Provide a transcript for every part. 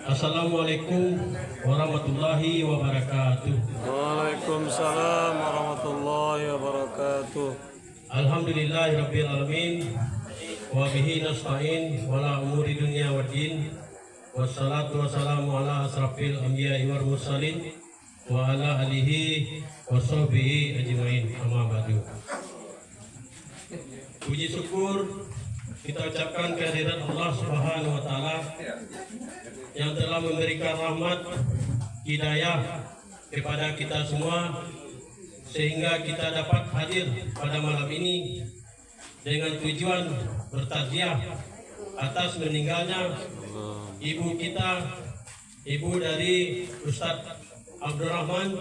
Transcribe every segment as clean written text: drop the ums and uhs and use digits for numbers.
Assalamualaikum warahmatullahi wabarakatuh. Waalaikumsalam warahmatullahi wabarakatuh. Alhamdulillahirabbil alamin wa bihi nasta'in wala umuri dunya waddin. Wassalatu wassalamu ala asrafil anbiya'i wal mursalin wa ala alihi wa sahbihi ajmain. Amma ba'du. Puji syukur kita ucapkan kehadirat Allah Subhanahu wa taala yang telah memberikan rahmat hidayah kepada kita semua sehingga kita dapat hadir pada malam ini dengan tujuan bertakziah atas meninggalnya ibu kita, ibu dari Ustadz Abdurrahman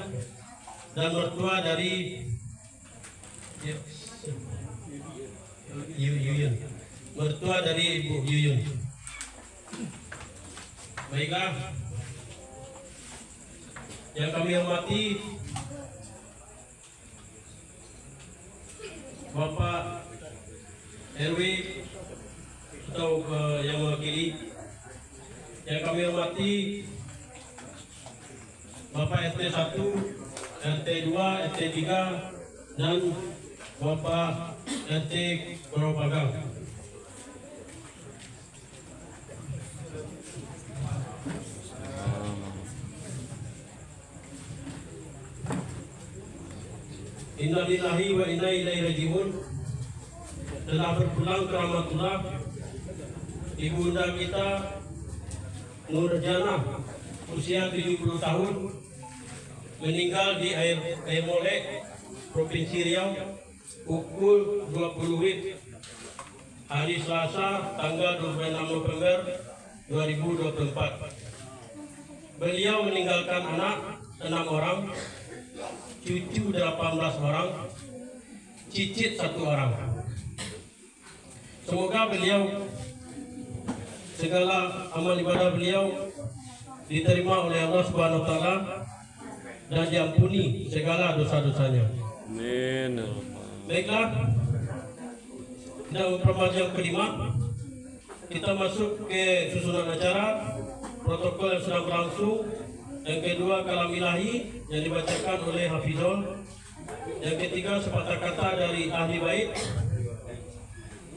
dan mertua dari Yuyun, mertua dari Ibu Yuyun. Baiklah, yang kami hormati Bapak RW atau yang mewakili, yang kami hormati Bapak RT 1, RT 2, RT 3 dan Bapak RT Purwobagang. Innalillahi wa inna ilaihi raji'un. Telah berpulang ke rahmatullah ibunda kita Nurjana usia 70 tahun meninggal di Air Molek, Provinsi Riau pukul 20 WIB hari Selasa tanggal 26 November 2024. Beliau meninggalkan anak 6 orang, cucu 18 orang, cicit 1 orang. Semoga beliau, segala amal ibadah beliau diterima oleh Allah Subhanahu wa taala dan diampuni segala dosa-dosanya. Amin. Baiklah, tidak memperpanjang kelima, kita masuk ke susunan acara protokol yang sedang berlangsung. Yang kedua, kalam ilahi yang dibacakan oleh Hafizul. Yang ketiga, sepatah kata dari ahli bait.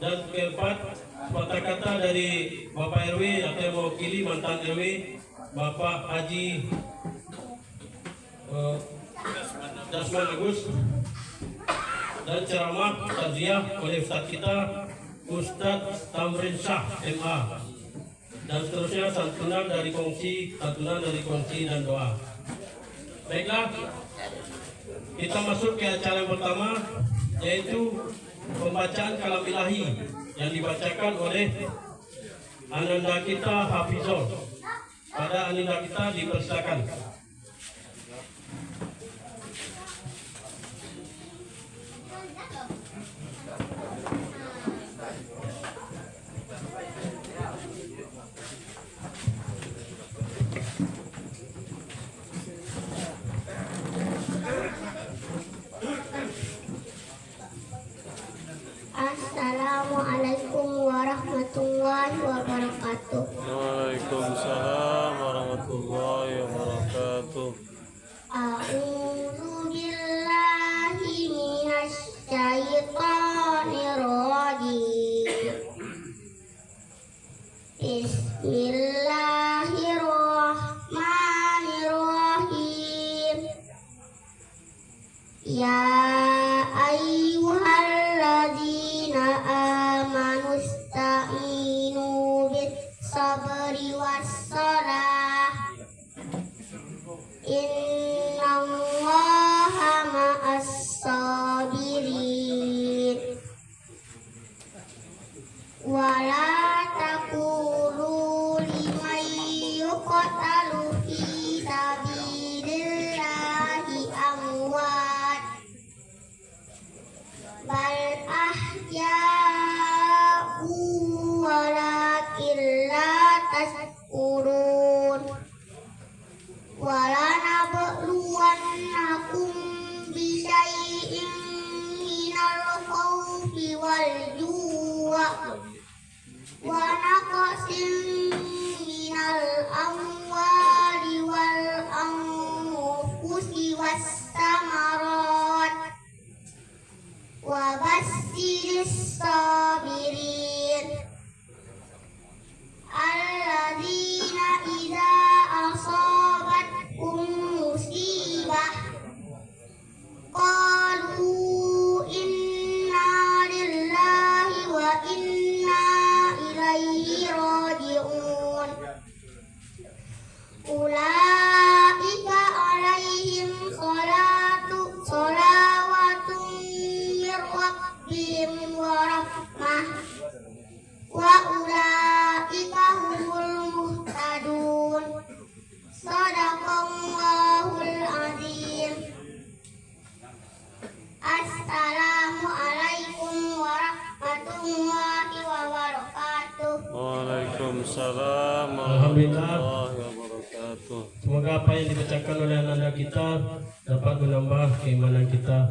Dan keempat, sepatah kata dari Bapak RW atau yang mewakili mantan RW, Bapak Haji Dasman Agus. Dan ceramah takziah oleh Ustadz kita Ustadz Tamrin Shah MA. Dan seterusnya santunan dari kongsi dan doa. Baiklah, kita masuk ke acara yang pertama, yaitu pembacaan kalam ilahi yang dibacakan oleh Ananda kita Hafizul. Pada Ananda kita dipersilakan. Assalamualaikum warahmatullahi wabarakatuh. Waalaikumsalam warahmatullahi wabarakatuh. A'udzu billahi minasy syaithanir rajim. Bismillahirrahmanirrahim. Ya ayyuhalladzina amanu ista'inu bis sabri wassalah. Innallaha ma'as sabirin. Wala taqulu liman yuqtalu fi sabilillahi amwat bal ahya'u walakin la tashkurun. Wala nabluwannakum bisyai'in minal khawfi wal ju'i wa naqsin minal amwali wal anfusi was samarat wa bassiris sabirin alladzina idza asabatkum musibah qalu inna lillahi wa inna ilaihi raji'un ulaika alaihim salawatun mir rabbihim wa rahmah wa ulaika humul muhtadun sadaqallahul azim. Assalamualaikum warahmatullahi wabarakatuh. Waalaikumsalam Alhamdulillah. warahmatullahi wabarakatuh. Semoga apa yang dibacakan oleh anak-anak kita dapat menambah keimanan kita.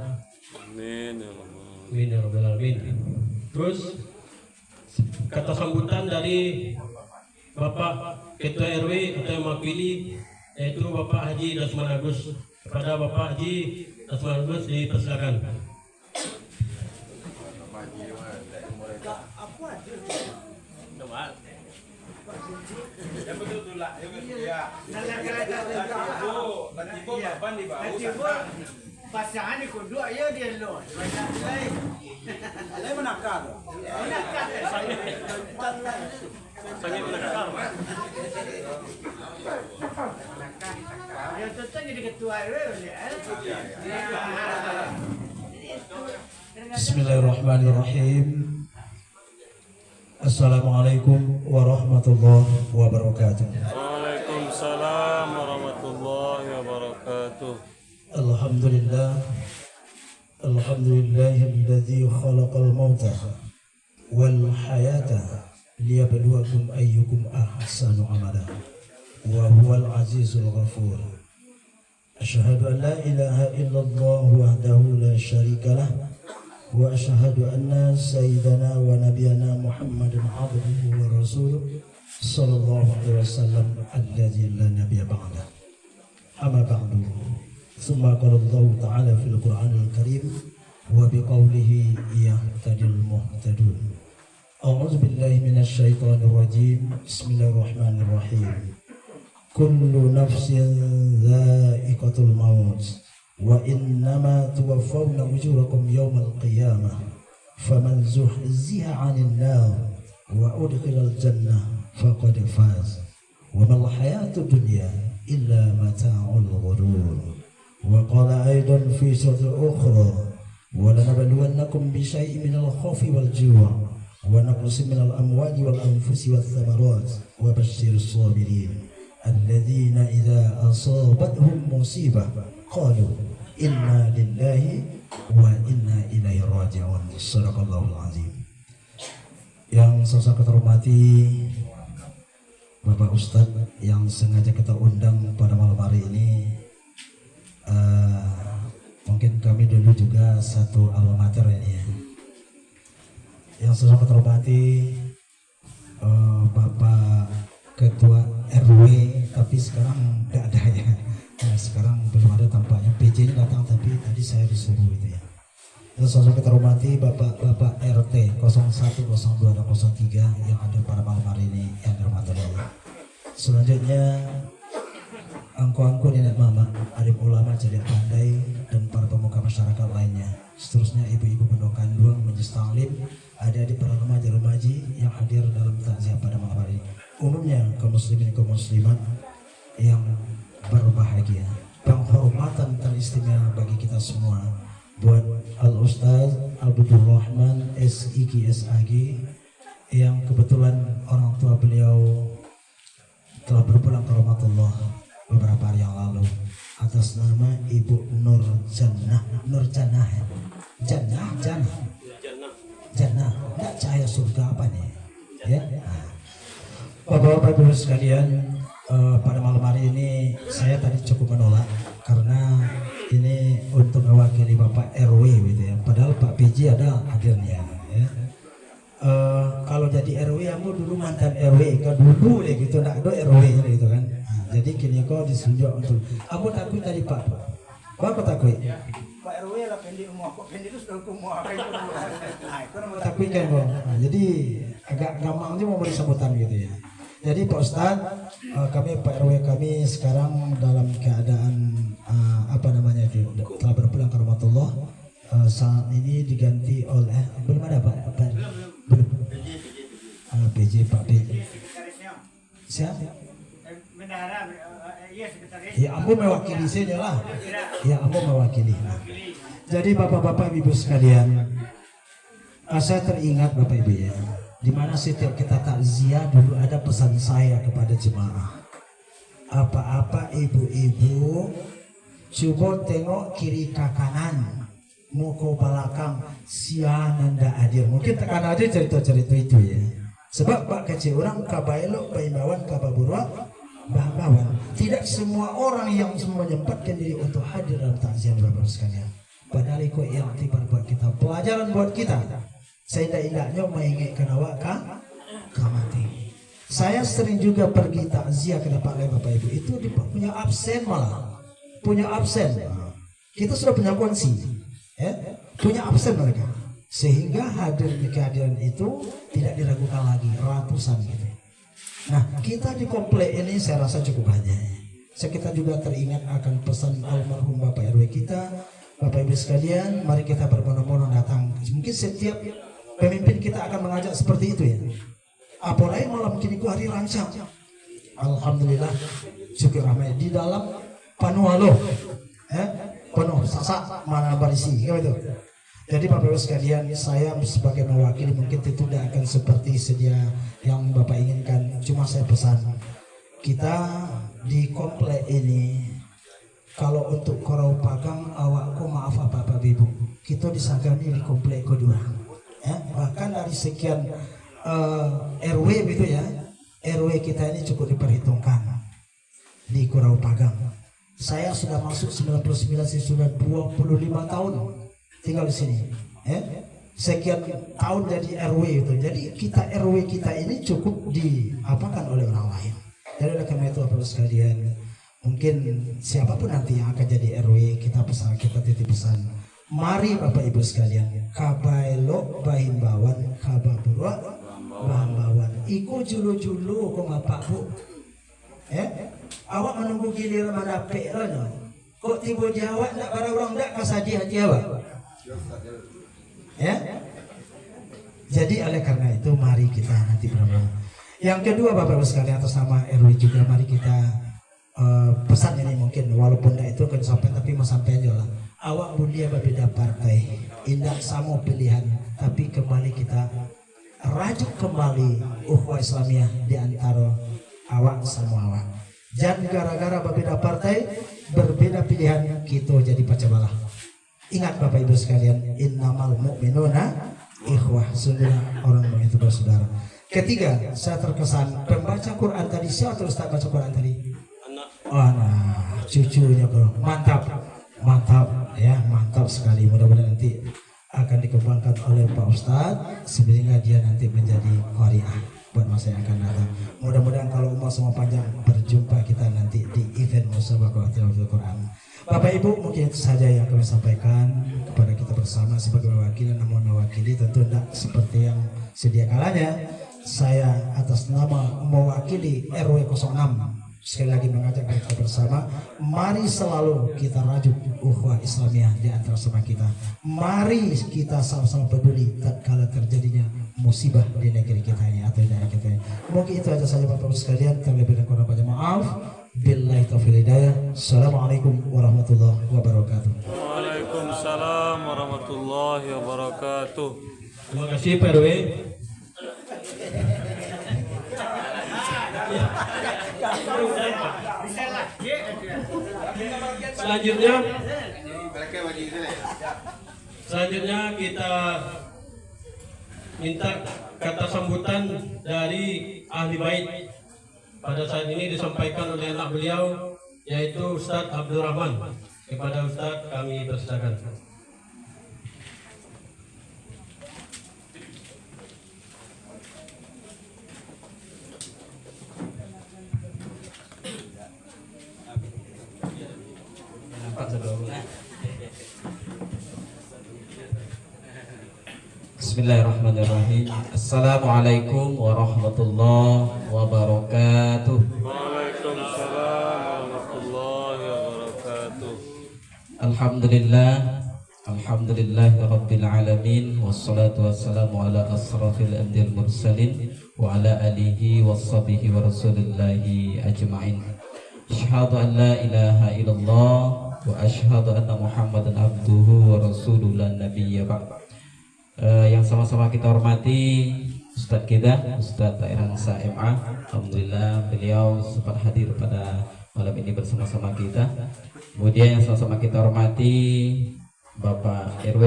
Amin ya Allah. Amin ya rabbal alamin. Terus kata sambutan dari Bapak Ketua RW atau yang mewakili, yaitu Bapak Haji Dasman Agus. Kepada Bapak Haji Dasman Agus dipersilakan. Pasangan ikut dua ya dia lo. Saya menakar. Saya menakar. Dia tetap jadi ketua RW. Bismillahirrahmanirrahim. Assalamualaikum warahmatullahi wabarakatuh. Waalaikumsalam warahmatullahi wabarakatuh. Alhamdulillah. Alhamdulillahilladzi khalaqal mauta wal hayata liyabluwakum ayyukum ahsanu amala wa huwal azizul ghafur. Asyhadu an la ilaha illallah wahdahu la syarika lah wa asyhadu anna sayyidana wa nabiyana Muhammadan abduhu wa rasuluh sallallahu alaihi wasallam alladzi la nabiyya ba'da. Amma ba'du. Tsumma qala Allah ta'ala fil Qur'anil Karim wa biqaulihi yahtadil muhtadun. A'udzu billahi minasy syaithanir rajim. Bismillahirrahmanirrahim. Kullu nafsin dha'iqatul maut wa innama tuwaffawna ujurakum yawmal qiyamah faman zuhziha 'anil nar wa udkhilal jannah faqad faz wa mal hayatud dunya illa mata'ul ghurur. Wa qala aidan fi suratil ukhra wa lanabluwannakum bi syai'in minal khawfi wal ju' wa naqsin minal amwali wal anfusi wath thamarat wa basyyiris sabirin alladzina idza asabathum musibah qalu inna lillahi wa inna ilaihi raji'un. Shadaqallahul azim. Yang saya terhormati Bapak Ustadz yang sengaja kita undang pada malam hari ini, mungkin kami dulu juga satu alma mater ini ya. Yang saya terhormati Bapak Ketua RW, tapi sekarang nggak ada ya. Nah, sekarang belum ada tampaknya. PJ-nya datang tapi tadi saya disuruh itu ya. Terus saya terhormati Bapak RT 01, 02, dan 03 yang ada pada malam hari ini yang dirahmati Allah. Selanjutnya angko-angko nenek mama, alim ulama jadi pandai dan para pemuka masyarakat lainnya. Seterusnya ibu-ibu pondok kandung, majelis taklim, adik-adik para remaja-remaji yang hadir dalam takziah pada malam hari ini. Umumnya kaum muslimin kaum muslimat yang berbahagia. Penghormatan teristimewa bagi kita semua buat Al-Ustaz Abdul Rahman SIG SAG yang kebetulan orang tua beliau telah berpulang ke rahmatullah beberapa hari yang lalu atas nama Ibu Nur Jannah. Jannah, enggak cahaya surga apa nih ya. Bapak-bapak ibu sekalian, pada malam hari ini saya tadi cukup menolak karena ini untuk mewakili Bapak RW gitu ya. Padahal Pak PJ ada hadirnya ya. kalau jadi RW kamu dulu mantan RW ke dulu deh gitu, nak do RW gitu kan. Nah, jadi kini kau disunjuk untuk aku takut tadi Pak aku takut Pak RW lah pendek umur, kok pendek itu sudah umur. Nah, itu nama takut kan kau. Nah, jadi agak gampang aja mau beri sambutan gitu ya. Jadi Pak Ustadz, kami Pak RW kami sekarang dalam keadaan apa namanya itu telah berpulang ke rahmatullah. Saat ini diganti oleh belum ada Pak belum PJ Pak PJ sekretarisnya. siapa? Bendahara, iya sekretaris. Ya aku mewakili saja lah. Ya aku mewakili. Jadi bapak-bapak ibu sekalian, saya teringat bapak ibu ya, di mana setiap kita takziah dulu ada pesan saya kepada jemaah. Apa-apa ibu-ibu, coba tengok kiri ke kanan, muka belakang, siang ndak hadir. Mungkin tekan aja cerita-cerita itu ya. Sebab Pak kecil orang kabailok, baimbawan, kababurwa, bahabawan. Tidak semua orang yang menyempatkan diri untuk hadir dalam takziah bapak sekalian. Padahal itu yang tiba buat kita, pelajaran buat kita. Saya indahnya mengingatkan awak mati. Saya sering juga pergi takziah ke tempat lain bapak ibu. Itu punya absen malah, punya absen. Kita sudah punya kunci, punya absen mereka. Sehingga kehadiran itu tidak diragukan lagi, ratusan gitu. Nah kita di komplek ini saya rasa cukup banyak. Kita juga teringat akan pesan almarhum Bapak RW kita. Bapak Ibu sekalian, mari kita berbondong-bondong datang. Mungkin setiap pemimpin kita akan mengajak seperti itu ya. Apalagi malam kini hari rancang. Alhamdulillah, syukur rahmat di dalam panualo, penuh sasak mana barisi, gitu. Jadi Bapak Ibu sekalian, saya sebagai mewakili mungkin itu tidak akan seperti sedia yang Bapak inginkan. Cuma saya pesan, kita di komplek ini, kalau untuk korau pagang, awakku maaf Bapak Ibu, kita disagani di komplek kedua. Bahkan dari sekian RW gitu ya, RW kita ini cukup diperhitungkan di korau pagang. Saya sudah masuk 99, saya sudah 25 tahun tinggal di sini, sekian tahun jadi RW itu. Jadi kita RW kita ini cukup diapakan oleh orang lain. Jadi oleh karena itu Bapak sekalian, mungkin siapapun nanti yang akan jadi RW, kita pesan, kita titip pesan. Mari Bapak Ibu sekalian, kabailok bahimbawan, kababurwa bahimbawan. Iku julu-julu kok Bapak Bu, awak menunggu giliran mana pe'ranya. Kok tiba jawab nak para orang tak kasadi hati awak. Jadi oleh karena itu mari kita nanti bersama. Yang kedua Bapak Ibu sekalian, atas nama RW juga mari kita pesan ini mungkin walaupun tidak itu akan sampai, tapi mau sampai aja lah. Awak mulia berbeda partai, indah sama pilihan, tapi kembali kita rajuk kembali ukhuwah Islamiyah di antara awak sama awak. Jangan gara-gara berbeda partai, berbeda pilihan, kita jadi pecah belah. Ingat Bapak Ibu sekalian, innamal mu'minuna ikhwah, sungguhnya orang mukmin itu bersaudara. Ketiga, saya terkesan pembaca Quran tadi. Siapa terus tak baca Quran tadi? Anak cucunya bro, mantap ya, mantap sekali. Mudah-mudahan nanti akan dikembangkan oleh Pak Ustadz sehingga dia nanti menjadi qari'ah buat masa yang akan datang. Mudah-mudahan kalau umur semua panjang, berjumpa kita nanti di event musabaqah tilawatul Quran. Bapak Ibu, mungkin itu saja yang kami sampaikan kepada kita bersama sebagai mewakili. Namun mewakili tentu tidak seperti yang sedia kalanya. Saya atas nama mewakili RW 06 sekali lagi mengajak kita bersama, mari selalu kita rajuk ukhuwah Islamiyah di antara sama kita. Mari kita sama-sama peduli tatkala terjadinya musibah di negeri kita ini atau di daerah kita ini. Mungkin itu aja saja Bapak Ibu sekalian, terlebih dan kurang banyak maaf. Billahi taufiq hidayah. Assalamualaikum warahmatullahi wabarakatuh. Waalaikumsalam warahmatullahi wabarakatuh. Terima kasih Pak RW. Selanjutnya kita minta kata sambutan dari ahli bait. Pada saat ini disampaikan oleh anak beliau, yaitu Ustadz Abdul Rahman. Kepada Ustadz kami persilakan. Bismillahirrahmanirrahim. Assalamualaikum warahmatullahi wabarakatuh. Waalaikumsalam warahmatullahi wabarakatuh. Alhamdulillah rabbil alamin, wassalatu wassalamu ala asrafil anbiya'il mursalin wa ala alihi washabihi wa rasulillahi ajma'in. Asyhadu an la ilaha illallah wa asyhadu anna Muhammadan abduhu wa rasuluhu la nabiyya ba'd. Yang sama-sama kita hormati Ustadz kita, Ustadz Tairansa MA. Alhamdulillah beliau sempat hadir pada malam ini bersama-sama kita. Kemudian yang sama-sama kita hormati Bapak RW.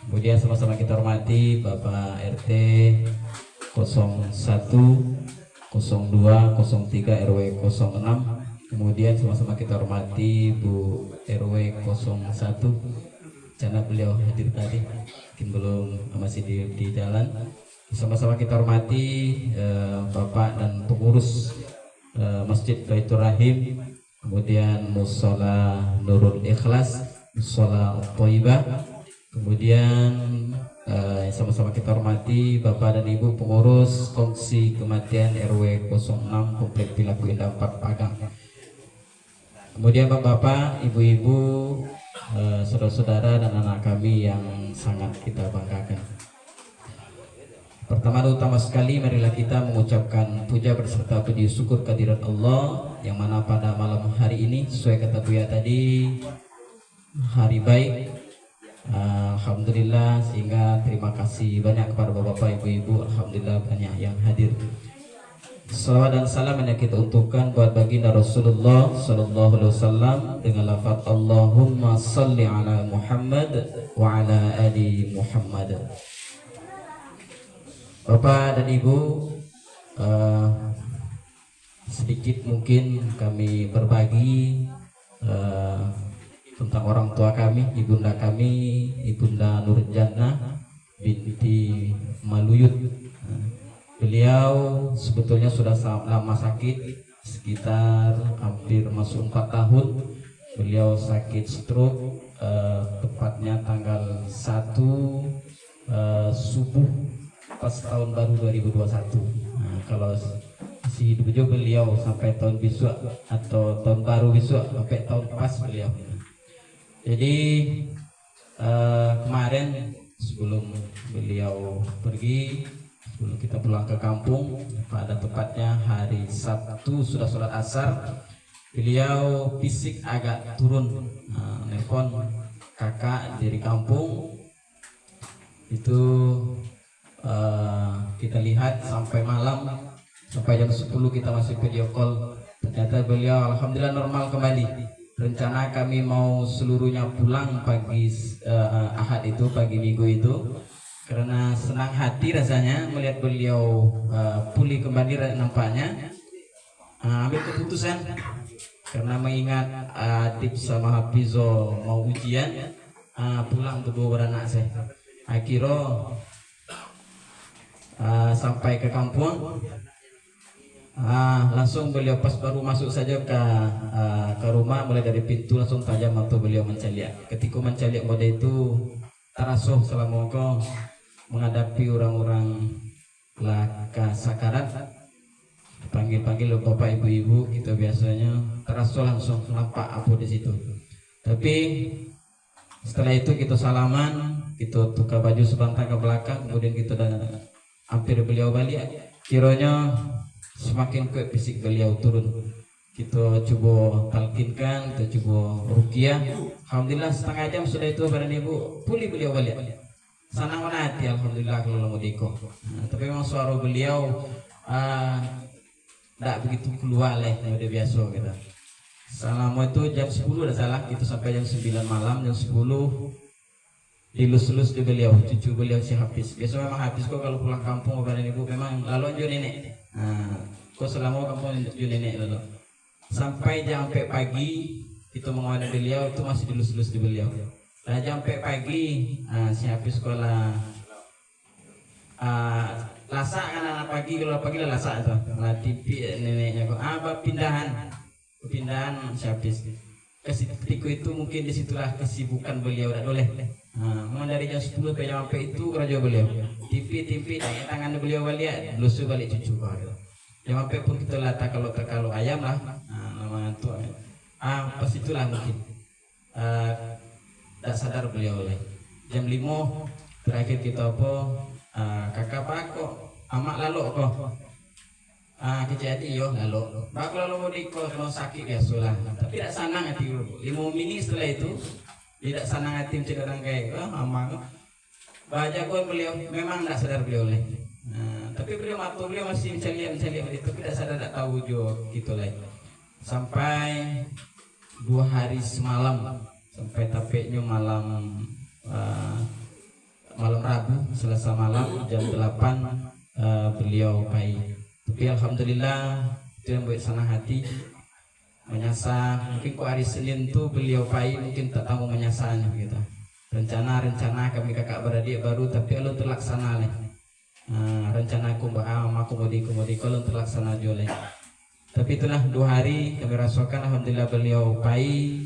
Kemudian sama-sama kita hormati Bapak RT 01, 02, 03, RW 06. Kemudian sama-sama kita hormati Bu RW 01. Karena beliau hadir tadi, mungkin belum masih di jalan. Sama-sama kita hormati Bapak dan pengurus Masjid Baitur Rahim, kemudian Mushola Nurul Ikhlas, Mushola Thayyibah, kemudian sama-sama kita hormati Bapak dan Ibu pengurus Kongsi Kematian RW 06 Komplek Pilaku Indah 4 Pagang. Kemudian Bapak, Ibu-ibu, saudara-saudara dan anak kami yang sangat kita banggakan. Pertama dan utama sekali, marilah kita mengucapkan puja berserta puji syukur kehadirat Allah, yang mana pada malam hari ini sesuai kata Buya tadi, hari baik. Alhamdulillah, sehingga terima kasih banyak kepada bapak ibu-ibu. Alhamdulillah banyak yang hadir. Salawat dan salam yang kita untukkan buat baginda Rasulullah Sallallahu Alaihi Wasallam dengan lafaz Allahumma salli ala Muhammad wa ala ali Muhammad. Bapak dan Ibu, sedikit mungkin kami berbagi tentang orang tua kami, ibunda kami, Ibunda Nurjannah binti Maluyut. Beliau sebetulnya sudah lama sakit, sekitar hampir masuk 4 tahun. Beliau sakit stroke, tepatnya tanggal 1 subuh pas tahun baru 2021. Nah, kalau si hidup juga beliau sampai tahun besok atau tahun baru besok, sampai tahun pas beliau. Jadi kemarin sebelum beliau pergi, sebelum kita pulang ke kampung, pada tepatnya hari Sabtu sudah sholat asar, beliau fisik agak turun. Nelpon kakak dari kampung itu, kita lihat sampai malam, sampai jam 10 kita masih video call. Ternyata beliau alhamdulillah normal kembali. Rencana kami mau seluruhnya pulang pagi Ahad itu, pagi Minggu itu, karena senang hati rasanya melihat beliau pulih kembali nampaknya. Ambil keputusan karena mengingat Adib sama Hafizo mau ujian, pulang untuk dua beranak saya. Akhirnya sampai ke kampung, langsung beliau pas baru masuk saja ke rumah, mulai dari pintu langsung tajam mata beliau mencaliak. Ketika mencaliak pada itu terasuh selama menghadapi orang-orang laka sakarat, panggil-panggil bapak ibu-ibu kita biasanya, terasa langsung nampak apa di situ. Tapi setelah itu kita salaman, kita tukar baju sebentar ke belakang, kemudian kita hampir beliau balik. Kiranya semakin kuat fisik beliau turun. Kita coba talkinkan, kita coba ruqyah. Alhamdulillah setengah jam sudah itu badan ibu pulih beliau balik. Senang hati alhamdulillah kalau mau diko. Tapi memang suara beliau tidak begitu keluar lah, udah biasa kita. Selama itu jam 10 udah salah, itu sampai jam 9 malam, jam 10 dilus-lus di beliau, cucu beliau si Hafiz. Biasa memang Hafiz kok kalau pulang kampung kepada ibu memang lalu anjur nenek. Kok selama kampung anjur nenek lalu. Sampai sampai pagi itu mengawana beliau itu masih dilus-lus di beliau. Nah sampai pagi si Hafiz sekolah lasak kan anak pagi, kalau pagi lah lasak itu lah tipi neneknya kok pindahan si Hafiz. ketika itu mungkin disitulah kesibukan beliau dah boleh. Memang dari jam 10 sampai jam 4 itu kerja beliau. Tipi tangan beliau balik, lusuh balik cucu kau. Jam 4 pun kita letak kalau ayam lah. Nama tu. Pas itulah mungkin. Tak sadar beliau oleh. Jam 5 terakhir kita apa? Kakak pak kok, amak lalu kok. Kejadian yo lalu. Bak lalu mau kalau sakit ya sulah. Tapi tak senang hati. 5 minggu setelah itu tidak senang hati macam orang kayak amak. Baca kau beliau memang tak sadar beliau oleh. Tapi beliau masih mencari begitu. Tapi tak sadar tak tahu jo gitu lah. Sampai 2 hari semalam. Sampai tapeknya malam Rabu Selasa malam jam 8 beliau pai. Tapi alhamdulillah itu yang buat senang hati menyasar. Mungkin kok hari Senin tu beliau pai mungkin tak tahu menyasarnya gitu. Rencana kami kakak beradik baru tapi alun terlaksana leh. Rencana aku komodi kalau terlaksana joleh. Tapi itulah 2 hari kami rasakan alhamdulillah beliau pai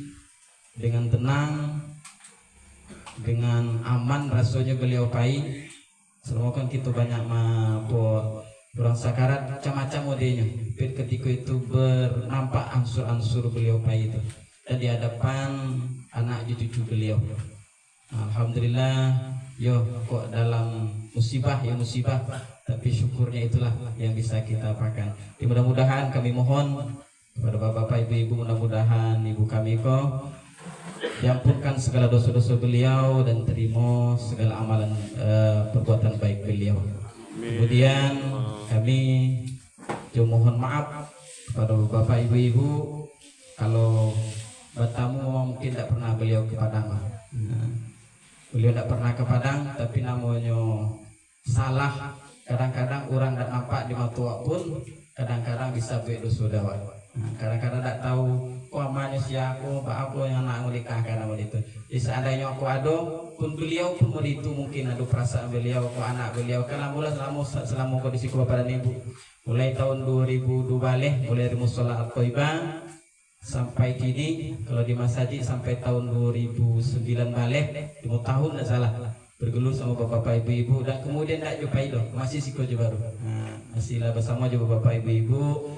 dengan tenang, dengan aman rasanya beliau pai. Semoga kita banyak orang sakarat macam-macam modenya. Ketika itu bernampak ansur-ansur beliau pai itu. Dan di hadapan anak cucu beliau. Alhamdulillah, kok dalam musibah tapi syukurnya itulah yang bisa kita apakan. Mudah-mudahan kami mohon kepada bapak-bapak, ibu-ibu, mudah-mudahan ibu kami kok diampunkan segala dosa-dosa beliau dan terima segala amalan perbuatan baik beliau. Kemudian kami mohon maaf kepada bapak ibu-ibu kalau bertamu mungkin tidak pernah beliau ke Padang. Beliau tidak pernah ke Padang tapi namanya salah. Kadang-kadang orang tidak nampak di mata pun kadang-kadang bisa buat dosa dawat. Kadang-kadang tidak tahu amanya siapa, apa yang anak menikah karena itu. Jadi seandainya aku ada pun beliau pun itu mungkin ada perasaan beliau ke anak beliau karena selama kondisi kebaparan ibu mulai tahun 2002 mulai dari musola Al-Qoibah sampai kini kalau di Masjid sampai tahun 2009 balik 5 tahun tidak salah bergelut sama bapak ibu-ibu dan kemudian tak jumpa itu masih siko baru masihlah bersama juga bapak ibu-ibu.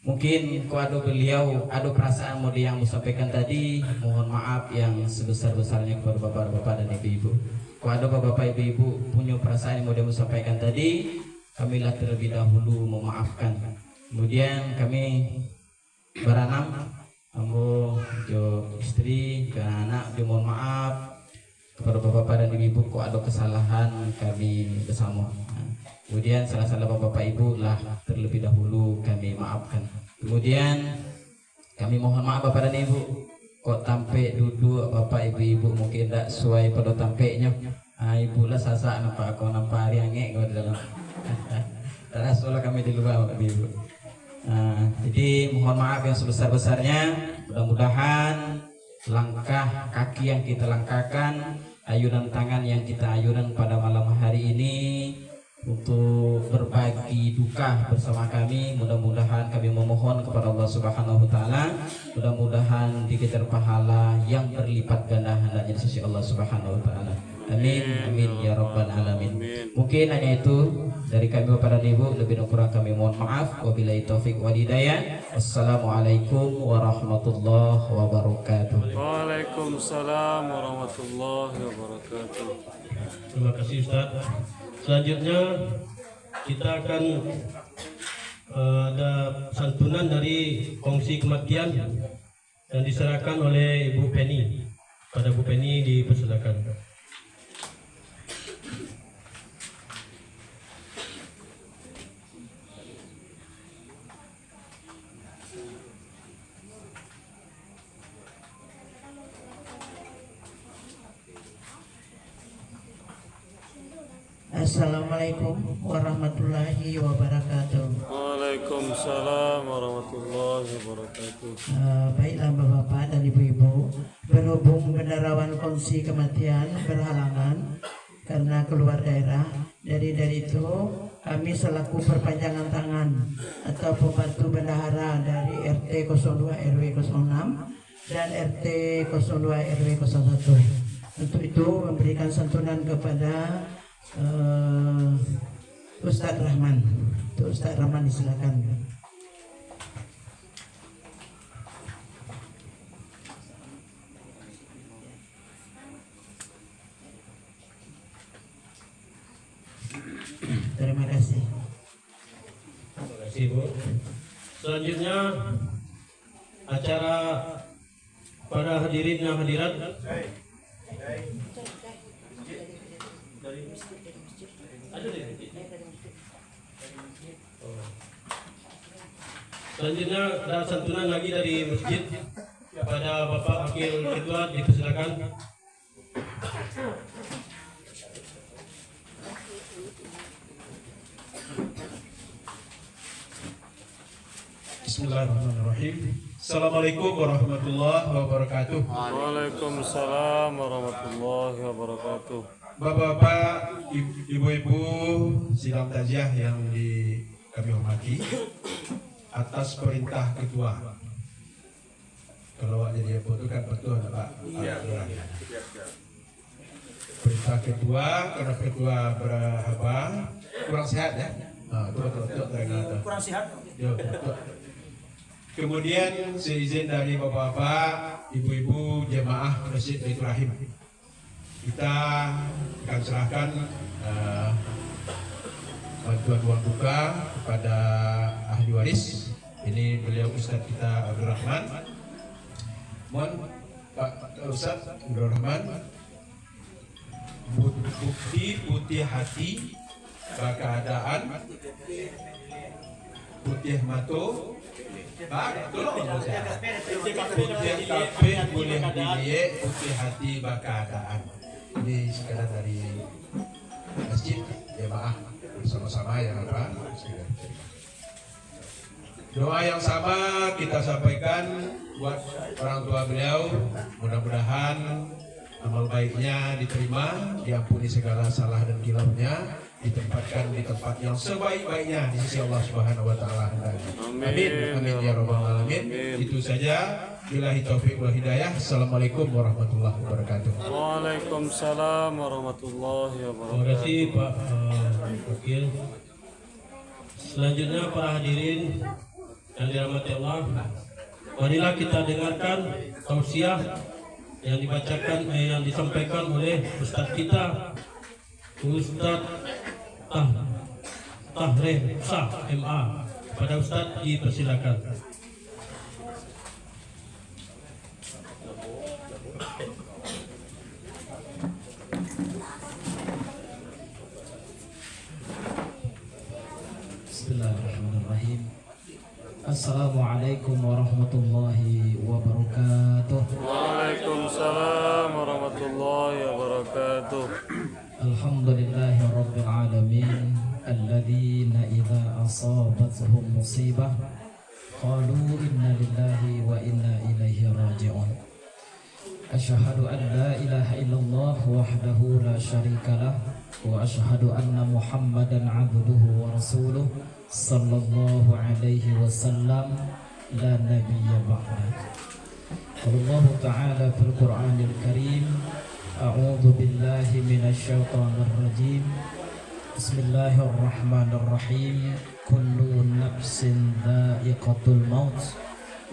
Mungkin kalau ada beliau ada perasaan mau yang sampaikan tadi, mohon maaf yang sebesar-besarnya kepada bapak-bapak dan ibu-ibu. Kalau ada bapak ibu-ibu punya perasaan yang mau sampaikan tadi, kamilah terlebih dahulu memaafkan. Kemudian kami beranam, ambo jo istri ke anak, jo mohon maaf kepada bapak-bapak dan ibu-ibu kalau ada kesalahan kami bersama. Kemudian salah-salah bapak ibu lah terlebih dahulu kami maafkan. Kemudian kami mohon maaf bapak dan ibu kok tampek duduk bapak ibu mungkin tak sesuai pada tampeknya. Ibu lah sasak nampak aku nampak hari angek kau di dalam. Rasul kami di luar bapak ibu. Jadi mohon maaf yang sebesar-besarnya. Mudah-mudahan langkah kaki yang kita langkahkan, ayunan tangan yang kita ayunan pada malam hari ini untuk berbagi duka bersama kami, mudah-mudahan kami memohon kepada Allah Subhanahu wa taala, mudah-mudahan dikejar pahala yang berlipat ganda hendaknya di sisi Allah Subhanahu wa taala. Amin amin ya rabbal alamin. Mungkin hanya itu dari kami kepada ibu, lebih kurang kami mohon maaf. Wabillahi taufik wal hidayah. Wassalamualaikum warahmatullahi wabarakatuh. Waalaikumsalam warahmatullahi wabarakatuh. Terima kasih Ustaz. Selanjutnya kita akan ada santunan dari kongsi kematian yang diserahkan oleh Ibu Penny. Pada Bu Penny dipersilakan. Assalamualaikum warahmatullahi wabarakatuh. Waalaikumsalam warahmatullahi wabarakatuh. Baiklah bapak-bapak dan ibu-ibu, berhubung benderawan kongsi kematian berhalangan karena keluar daerah, dari itu kami selaku perpanjangan tangan atau pembantu bendahara dari RT 02 RW 06 dan RT 02 RW 01. Untuk itu memberikan santunan kepada Ustadz Rahman. Untuk Ustadz Rahman disilakan. Terima kasih. Terima kasih Bu. Selanjutnya acara para hadirin yang hadirat. Selanjutnya ada santunan lagi dari masjid kepada Bapak Wakil Ketua, dipersilakan. Bismillahirrahmanirrahim. Assalamualaikum warahmatullahi wabarakatuh. Waalaikumsalam warahmatullahi wabarakatuh. Bapak-bapak, ibu-ibu sidang taziah yang kami hormati, atas perintah ketua. Kalau jadi apa itu kan betul Pak. Perintah ketua, karena ketua berapa kurang sehat ya. Kurang sehat. Kemudian seizin dari bapak-bapak, ibu-ibu jemaah Masjid Baitur Rahim, kita akan serahkan bantuan uang buka kepada ahli waris. Ini beliau Ustadz kita Abdul Rahman. Mohon Pak Ustadz Abdul Rahman, bukti putih hati keadaan putih mato Pak, tolong saya. Putih kafe boleh dilihat, putih hati keadaan. Ini sekadar dari masjid jemaah bersama-sama yang apa? Doa yang sama kita sampaikan buat orang tua beliau, mudah-mudahan amal baiknya diterima, diampuni segala salah dan kilafnya, ditempatkan di tempat yang sebaik-baiknya di sisi Allah Subhanahu wa taala. Amin. Amin ya rabbal alamin. Itu saja. Billahi taufiq wal hidayah. Assalamualaikum warahmatullahi wabarakatuh. Waalaikumsalam warahmatullahi Terima wabarakatuh. kasih Pak Wakil. Selanjutnya para hadirin yang dirahmati Allah, marilah kita dengarkan tausiah yang dibacakan yang disampaikan oleh Ustadz kita, Ustadz Tahreh Sah MA. Pada Ustadz dipersilakan. Bismillahirrahmanirrahim. Assalamualaikum warahmatullahi wabarakatuh. Waalaikumsalam warahmatullahi wabarakatuh. Alhamdulillahi rabbil alamin alladzina idza asabatuhum musibah qalu inna lillahi wa inna ilaihi raji'un. Asyhadu an la ilaha illallah wahdahu la syarikalah wa asyhadu anna Muhammadan abduhu wa rasuluh sallallahu alaihi wasallam la nabiyya ba'da. Allah Ta'ala fil Qur'anil Karim, a'udzu billahi minasy syaithanir rajim. Bismillahirrahmanirrahim. Kullu nafsin dha'iqatul maut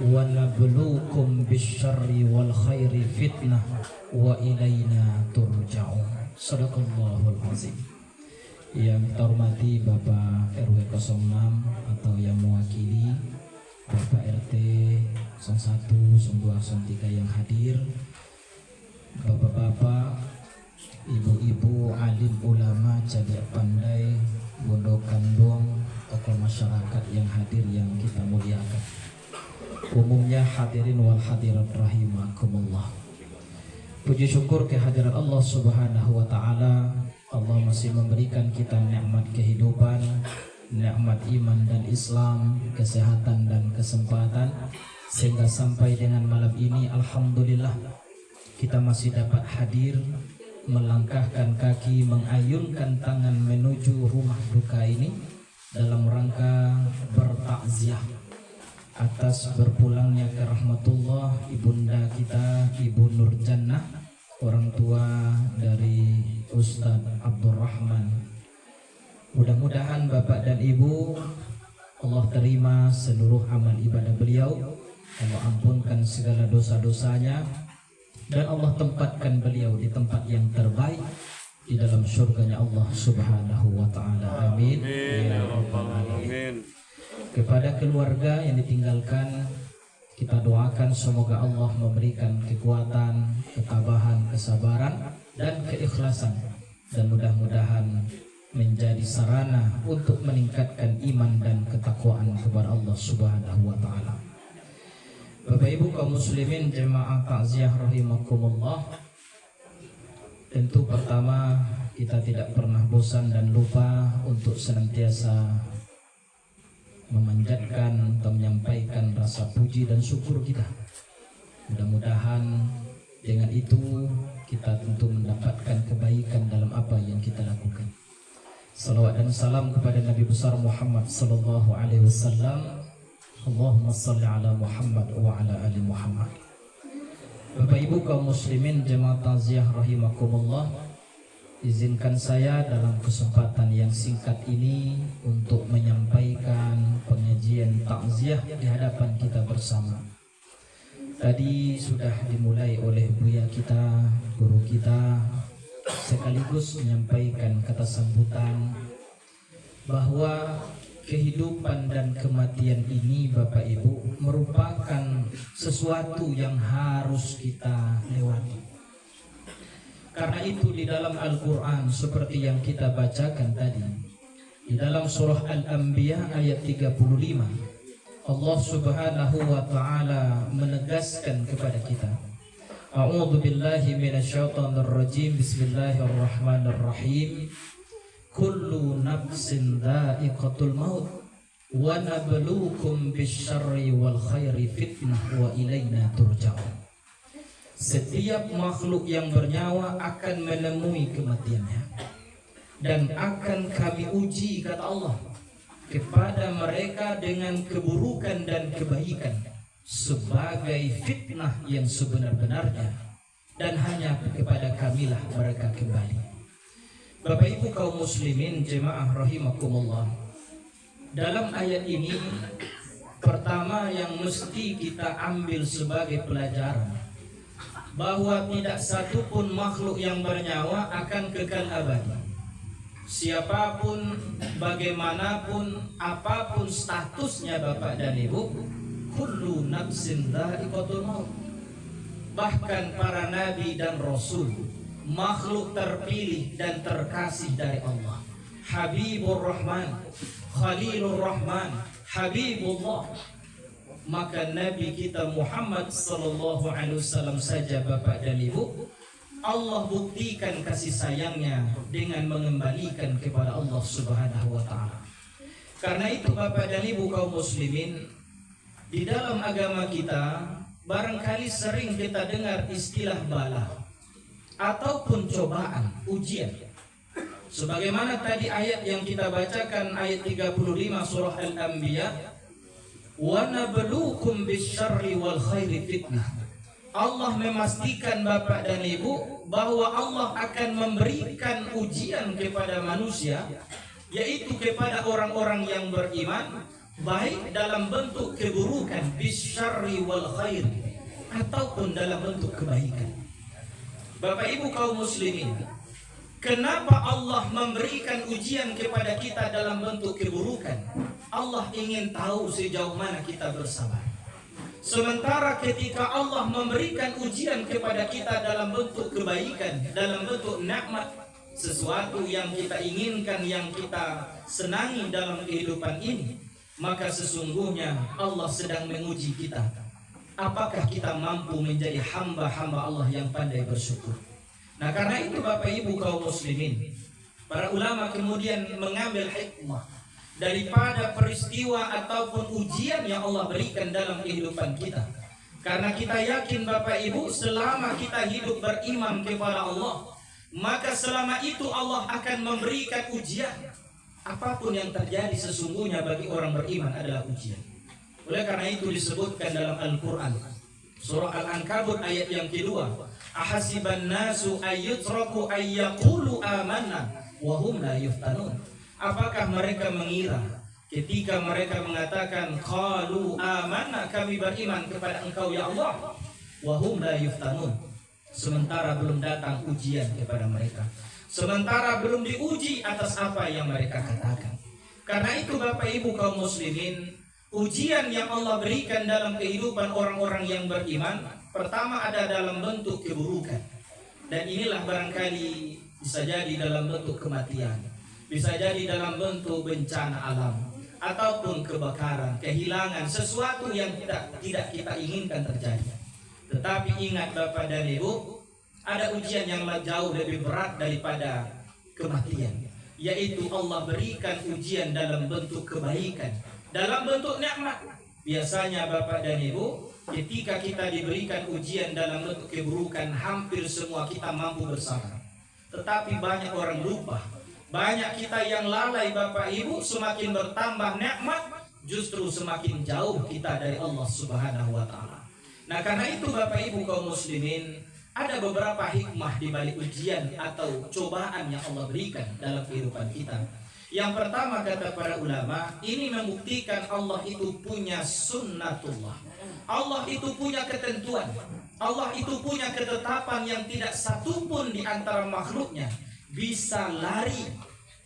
wa nabluukum bisyarri wal khairi fitnah wa ilaina turja'un. Shadaqallahul azim. Yang kita hormati Bapak RW 06 atau yang mewakili Bapak RT 01, 02, 03 yang hadir, Bapak-bapak, ibu-ibu, alim ulama, cadat pandai, bondo kandung, tokoh masyarakat yang hadir yang kita muliakan. Umumnya hadirin wal hadirat rahimakumullah. Puji syukur kehadiran Allah Subhanahu wa taala. Allah masih memberikan kita nikmat kehidupan, nikmat iman dan Islam, kesehatan dan kesempatan, sehingga sampai dengan malam ini alhamdulillah kita masih dapat hadir, melangkahkan kaki, mengayunkan tangan menuju rumah duka ini dalam rangka bertakziah atas berpulangnya ke rahmatullah ibunda kita Ibu Nurjannah, orang tua dari Ustadz Abdurrahman. Mudah-mudahan Bapak dan Ibu Allah terima seluruh amal ibadah beliau, Allah ampunkan segala dosa-dosanya, dan Allah tempatkan beliau di tempat yang terbaik di dalam surganya Allah Subhanahu wa Ta'ala. Amin. Ya Rabbal Alamin. Kepada keluarga yang ditinggalkan, kita doakan semoga Allah memberikan kekuatan, ketabahan, kesabaran, dan keikhlasan, dan mudah-mudahan menjadi sarana untuk meningkatkan iman dan ketakwaan kepada Allah Subhanahu wa Ta'ala. Bapak Ibu kaum muslimin jemaah takziah rahimakumullah, tentu pertama kita tidak pernah bosan dan lupa untuk senantiasa memanjatkan atau menyampaikan rasa puji dan syukur kita. Mudah-mudahan dengan itu kita tentu mendapatkan kebaikan dalam apa yang kita lakukan. Salawat dan salam kepada Nabi besar Muhammad sallallahu alaihi wasallam. Allahumma salli ala Muhammad wa ala ali Muhammad. Bapak Ibu kaum muslimin jemaah takziah rahimakumullah, izinkan saya dalam kesempatan yang singkat ini untuk menyampaikan pengajian takziah di hadapan kita bersama. Tadi sudah dimulai oleh buya kita, guru kita, sekaligus menyampaikan kata sambutan bahwa kehidupan dan kematian ini Bapak Ibu merupakan sesuatu yang harus kita lewati. Karena itu di dalam Al-Quran seperti yang kita bacakan tadi, di dalam surah Al-Anbiya ayat 35, Allah Subhanahu wa Ta'ala menegaskan kepada kita, A'udzu billahi minasyaitonir rajim. Bismillahirrahmanirrahim. Kullu nafsin dha'iqatul maut wa nabluukum bisyarri wal khairi fitnah wa ilaina turja'un. Setiap makhluk yang bernyawa akan menemui kematiannya, dan akan kami uji, kata Allah, kepada mereka dengan keburukan dan kebaikan sebagai fitnah yang sebenar-benarnya, dan hanya kepada kamilah mereka kembali. Bapak Ibu kaum muslimin jemaah rahimakumullah, dalam ayat ini pertama yang mesti kita ambil sebagai pelajaran bahwa tidak satupun makhluk yang bernyawa akan kekal abadi. Siapapun, bagaimanapun, apapun statusnya Bapak dan Ibu, kullu nafsin dha'iqatul maut. Bahkan para nabi dan rasul, makhluk terpilih dan terkasih dari Allah, Habibur Rahman, Khalilur Rahman, Habibullah, maka Nabi kita Muhammad sallallahu alaihi wasallam saja Bapak dan Ibu, Allah buktikan kasih sayangnya dengan mengembalikan kepada Allah Subhanahu wa Ta'ala. Karena itu Bapak dan Ibu kaum muslimin, di dalam agama kita barangkali sering kita dengar istilah bala ataupun cobaan, ujian. Sebagaimana tadi ayat yang kita bacakan, ayat 35 surah Al-Anbiya, wa nabluukum bisyarri wal khairi fitnah. Allah memastikan Bapak dan Ibu bahwa Allah akan memberikan ujian kepada manusia, yaitu kepada orang-orang yang beriman, baik dalam bentuk keburukan bisyarri wal khair, ataupun dalam bentuk kebaikan. Bapak Ibu kaum muslimin, kenapa Allah memberikan ujian kepada kita dalam bentuk keburukan? Allah ingin tahu sejauh mana kita bersabar. Sementara ketika Allah memberikan ujian kepada kita dalam bentuk kebaikan, dalam bentuk nikmat, sesuatu yang kita inginkan, yang kita senangi dalam kehidupan ini, maka sesungguhnya Allah sedang menguji kita. Apakah kita mampu menjadi hamba-hamba Allah yang pandai bersyukur? Nah, karena itu Bapak Ibu kaum muslimin, para ulama kemudian mengambil hikmah daripada peristiwa ataupun ujian yang Allah berikan dalam kehidupan kita. Karena kita yakin Bapak Ibu, selama kita hidup beriman kepada Allah, maka selama itu Allah akan memberikan ujian. Apapun yang terjadi sesungguhnya bagi orang beriman adalah ujian. Oleh karena itu disebutkan dalam Al-Quran surah Al-Ankabut ayat yang kedua, ahasiban nasu ayyutraku ayyaqulu amanna wa hum la yuftanun. Apakah mereka mengira ketika mereka mengatakan qalu amanna, kami beriman kepada Engkau ya Allah, wa hum la yuftanun, sementara belum datang ujian kepada mereka, sementara belum diuji atas apa yang mereka katakan. Karena itu Bapak Ibu kaum muslimin, ujian yang Allah berikan dalam kehidupan orang-orang yang beriman, pertama ada dalam bentuk keburukan. Dan inilah barangkali bisa jadi dalam bentuk kematian, bisa jadi dalam bentuk bencana alam, ataupun kebakaran, kehilangan sesuatu yang tidak kita inginkan terjadi. Tetapi ingat Bapak dan Ibu, ada ujian yang jauh lebih berat daripada kematian, yaitu Allah berikan ujian dalam bentuk kebaikan, dalam bentuk nikmat. Biasanya Bapak dan Ibu, ketika kita diberikan ujian dalam bentuk keburukan, hampir semua kita mampu bersabar. Tetapi banyak orang lupa, banyak kita yang lalai Bapak Ibu. Semakin bertambah nikmat, justru semakin jauh kita dari Allah Subhanahu wa Ta'ala. Nah, karena itu Bapak Ibu kaum muslimin, ada beberapa hikmah di balik ujian atau cobaan yang Allah berikan dalam kehidupan kita. Yang pertama, kata para ulama, ini membuktikan Allah itu punya sunnatullah. Allah itu punya ketentuan. Allah itu punya ketetapan yang tidak satupun di antara makhluknya bisa lari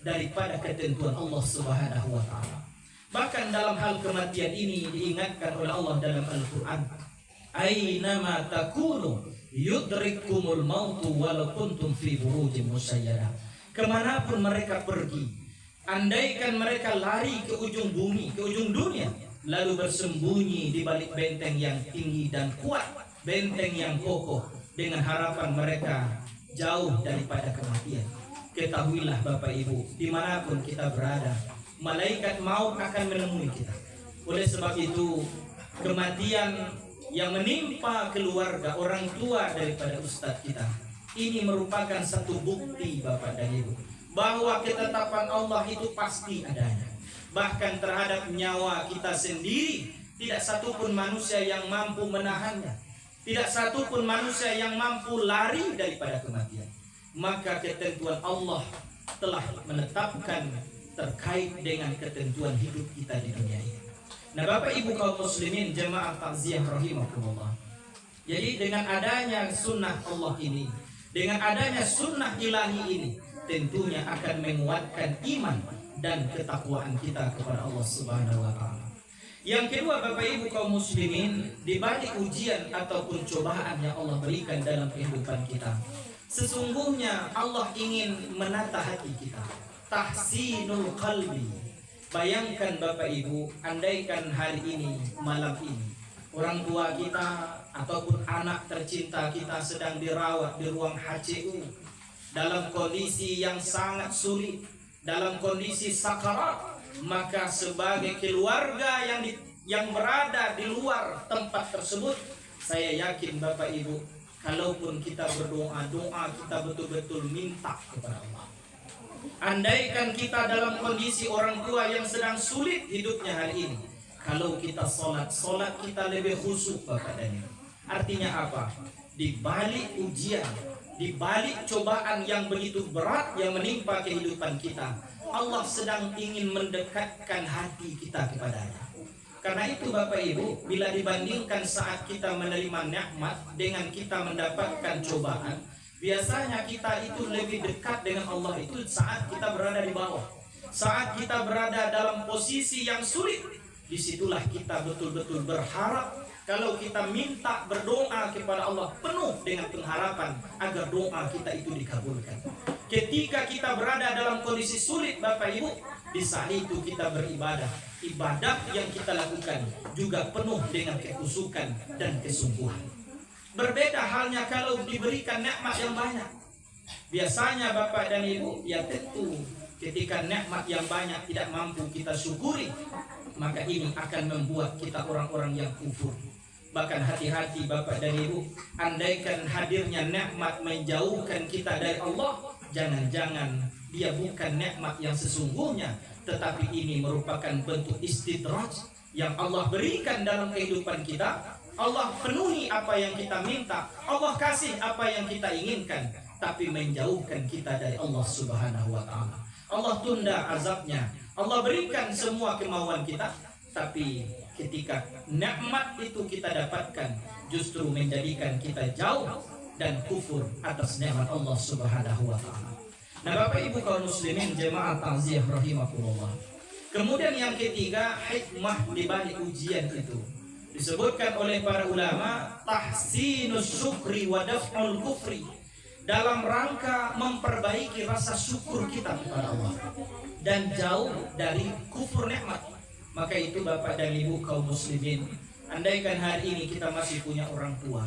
daripada ketentuan Allah Subhanahu wa Ta'ala. Bahkan dalam hal kematian ini diingatkan oleh Allah dalam Al-Quran, aynama takunu yudrikumul mautu walau kuntum fi burujin musyayyada. Kemanapun mereka pergi, andaikan mereka lari ke ujung bumi, ke ujung dunia, lalu bersembunyi di balik benteng yang tinggi dan kuat, benteng yang kokoh, dengan harapan mereka jauh daripada kematian. Ketahuilah Bapak Ibu, dimanapun kita berada, malaikat maut akan menemui kita. Oleh sebab itu, kematian yang menimpa keluarga, orang tua daripada ustadz kita, ini merupakan satu bukti Bapak dan Ibu, bahwa ketetapan Allah itu pasti adanya. Bahkan terhadap nyawa kita sendiri, tidak satupun manusia yang mampu menahannya, tidak satupun manusia yang mampu lari daripada kematian. Maka ketentuan Allah telah menetapkan terkait dengan ketentuan hidup kita di dunia ini. Nah Bapak Ibu kaum muslimin jemaah takziah rahimakumullah, jadi dengan adanya sunnah Allah ini, dengan adanya sunnah ilahi ini, tentunya akan menguatkan iman dan ketakwaan kita kepada Allah Subhanahu wa Ta'ala. Yang kedua Bapak Ibu kaum muslimin, di balik ujian ataupun cobaan yang Allah berikan dalam kehidupan kita, sesungguhnya Allah ingin menata hati kita, tahsinul qalbi. Bayangkan Bapak Ibu, andaikan hari ini, malam ini, orang tua kita ataupun anak tercinta kita sedang dirawat di ruang HCU dalam kondisi yang sangat sulit, dalam kondisi sakarat, maka sebagai keluarga yang berada di luar tempat tersebut, saya yakin Bapak Ibu, kalaupun kita berdoa, kita betul-betul minta kepada Allah. Andaikan kita dalam kondisi orang tua yang sedang sulit hidupnya hari ini, kalau kita sholat kita lebih khusyuk Bapak dan Ibu. Artinya apa? Di balik ujian, di balik cobaan yang begitu berat yang menimpa kehidupan kita, Allah sedang ingin mendekatkan hati kita kepadanya. Karena itu Bapak Ibu, bila dibandingkan saat kita menerima nikmat dengan kita mendapatkan cobaan, biasanya kita itu lebih dekat dengan Allah itu saat kita berada di bawah, saat kita berada dalam posisi yang sulit. Disitulah kita betul-betul berharap, kalau kita minta berdoa kepada Allah penuh dengan pengharapan agar doa kita itu dikabulkan. Ketika kita berada dalam kondisi sulit Bapak Ibu, di saat itu kita beribadah. Ibadah yang kita lakukan juga penuh dengan kekhusyukan dan kesungguhan. Berbeda halnya kalau diberikan nikmat yang banyak. Biasanya Bapak dan Ibu, ya tentu ketika nikmat yang banyak tidak mampu kita syukuri, maka ini akan membuat kita orang-orang yang kufur. Bahkan hati-hati Bapak dan Ibu, andaikan hadirnya nikmat menjauhkan kita dari Allah, jangan-jangan dia bukan nikmat yang sesungguhnya, tetapi ini merupakan bentuk istidraj, yang Allah berikan dalam kehidupan kita, Allah penuhi apa yang kita minta, Allah kasih apa yang kita inginkan, tapi menjauhkan kita dari Allah Subhanahu wa taala. Allah tunda azabnya, Allah berikan semua kemauan kita, tapi ketika nikmat itu kita dapatkan justru menjadikan kita jauh dan kufur atas nikmat Allah Subhanahu wa taala. Nah, Bapak Ibu kaum muslimin jemaah takziah rahimakumullah. Kemudian yang ketiga, hikmah di balik ujian itu disebutkan oleh para ulama, tahsinus syukri wa daf'ul kufri, dalam rangka memperbaiki rasa syukur kita kepada Allah dan jauh dari kufur nikmat. Maka itu Bapak dan Ibu kaum muslimin, andaikan hari ini kita masih punya orang tua,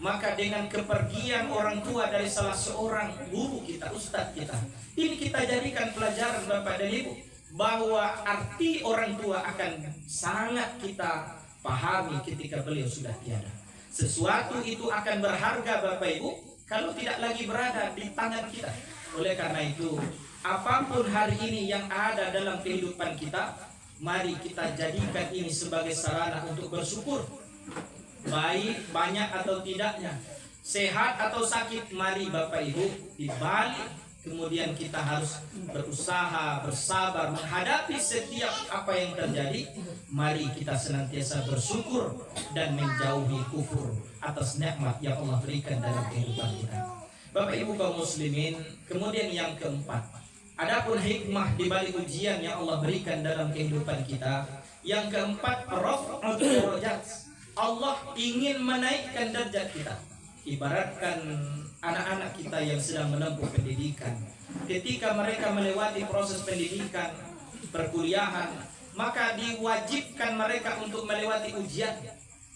maka dengan kepergian orang tua dari salah seorang guru kita, ustadz kita, ini kita jadikan pelajaran Bapak dan Ibu, bahwa arti orang tua akan sangat kita pahami ketika beliau sudah tiada. Sesuatu itu akan berharga Bapak Ibu kalau tidak lagi berada di tangan kita. Oleh karena itu, apapun hari ini yang ada dalam kehidupan kita, mari kita jadikan ini sebagai sarana untuk bersyukur. Baik, banyak atau tidaknya, sehat atau sakit, mari Bapak Ibu dibalik kemudian kita harus berusaha, bersabar menghadapi setiap apa yang terjadi. Mari kita senantiasa bersyukur dan menjauhi kufur atas nikmat yang Allah berikan dalam kehidupan kita. Bapak Ibu kaum muslimin, kemudian yang keempat, adapun hikmah di balik ujian yang Allah berikan dalam kehidupan kita, yang keempat, raf'ud darajat. Allah ingin menaikkan derajat kita. Ibaratkan anak-anak kita yang sedang menempuh pendidikan, ketika mereka melewati proses pendidikan, perkuliahan, maka diwajibkan mereka untuk melewati ujian.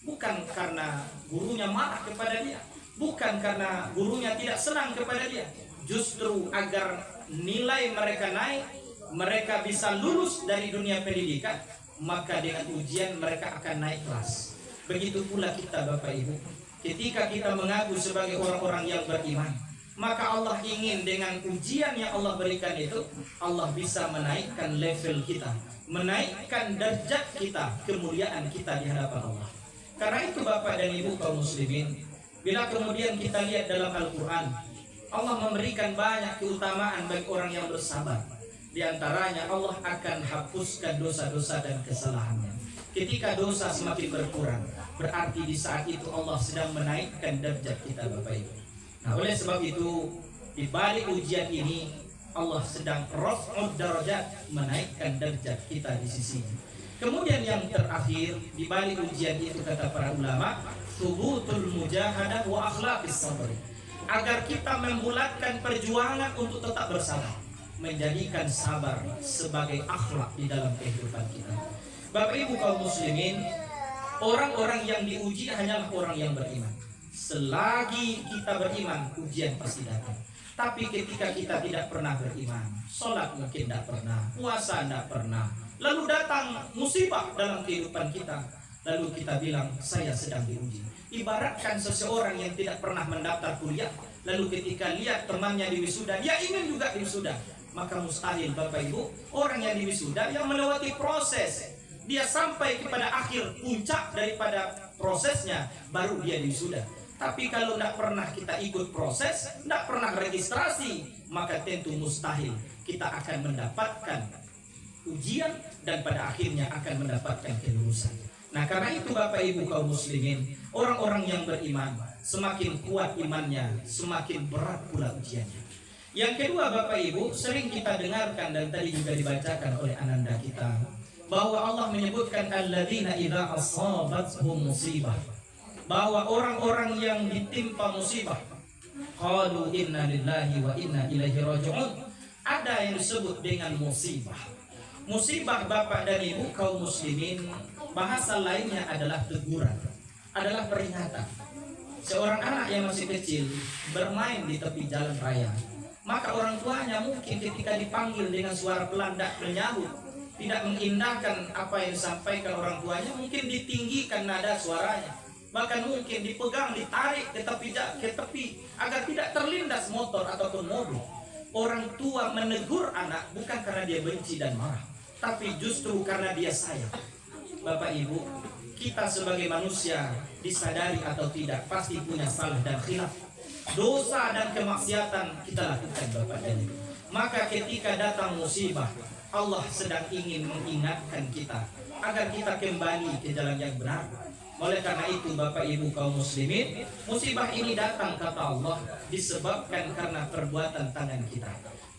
Bukan karena gurunya marah kepada dia, bukan karena gurunya tidak senang kepada dia, justru agar nilai mereka naik, mereka bisa lulus dari dunia pendidikan, maka dengan ujian mereka akan naik kelas. Begitu pula kita Bapak Ibu, ketika kita mengaku sebagai orang-orang yang beriman, maka Allah ingin dengan ujian yang Allah berikan itu, Allah bisa menaikkan level kita, menaikkan derajat kita, kemuliaan kita di hadapan Allah. Karena itu Bapak dan Ibu kaum muslimin, bila kemudian kita lihat dalam Al-Quran, Allah memberikan banyak keutamaan bagi orang yang bersabar. Di antaranya Allah akan hapuskan dosa-dosa dan kesalahannya. Ketika dosa semakin berkurang, berarti di saat itu Allah sedang menaikkan derajat kita Bapak Ibu. Nah, oleh sebab itu, di balik ujian ini Allah sedang raf'ud darajat, menaikkan derajat kita di sisinya. Kemudian yang terakhir, di balik ujian itu kata para ulama, thubutul mujahadah wa akhlaqis sabr, agar kita membulatkan perjuangan untuk tetap bersabar, menjadikan sabar sebagai akhlak di dalam kehidupan kita. Bapak Ibu kaum muslimin, orang-orang yang diuji hanyalah orang yang beriman. Selagi kita beriman, ujian pasti datang. Tapi ketika kita tidak pernah beriman, sholat mungkin tidak pernah, puasa tidak pernah, lalu datang musibah dalam kehidupan kita, lalu kita bilang saya sedang diuji. Ibaratkan seseorang yang tidak pernah mendaftar kuliah, lalu ketika lihat temannya di wisuda, dia ingin juga di wisuda. Maka mustahil Bapak Ibu, orang yang di wisuda yang melewati proses, dia sampai kepada akhir puncak daripada prosesnya, baru dia wisuda. Tapi kalau tidak pernah kita ikut proses, tidak pernah registrasi, maka tentu mustahil kita akan mendapatkan ujian dan pada akhirnya akan mendapatkan kelulusan. Nah, karena itu Bapak Ibu kaum muslimin, orang-orang yang beriman, semakin kuat imannya, semakin berat pula ujiannya. Yang kedua Bapak Ibu, sering kita dengarkan dan tadi juga dibacakan oleh ananda kita, bahwa Allah menyebutkan alladzina idza asabathum musibah, bahwa orang-orang yang ditimpa musibah, qalu inna lillahi wa inna ilaihi raji'un, ada yang disebut dengan musibah. Musibah Bapak dan Ibu kaum muslimin, bahasa lainnya adalah teguran, adalah peringatan. Seorang anak yang masih kecil bermain di tepi jalan raya, maka orang tuanya mungkin ketika dipanggil dengan suara pelan tidak menyahut, tidak mengindahkan apa yang disampaikan orang tuanya, mungkin ditinggikan nada suaranya, bahkan mungkin dipegang, ditarik ke tepi agar tidak terlindas motor ataupun mobil. Orang tua menegur anak bukan karena dia benci dan marah, tapi justru karena dia sayang. Bapak Ibu, kita sebagai manusia disadari atau tidak pasti punya salah dan khilaf. Dosa dan kemaksiatan kita lakukan Bapak dan Ibu. Maka ketika datang musibah, Allah sedang ingin mengingatkan kita agar kita kembali ke jalan yang benar. Oleh karena itu Bapak Ibu kaum muslimin, musibah ini datang kata Allah disebabkan karena perbuatan tangan kita.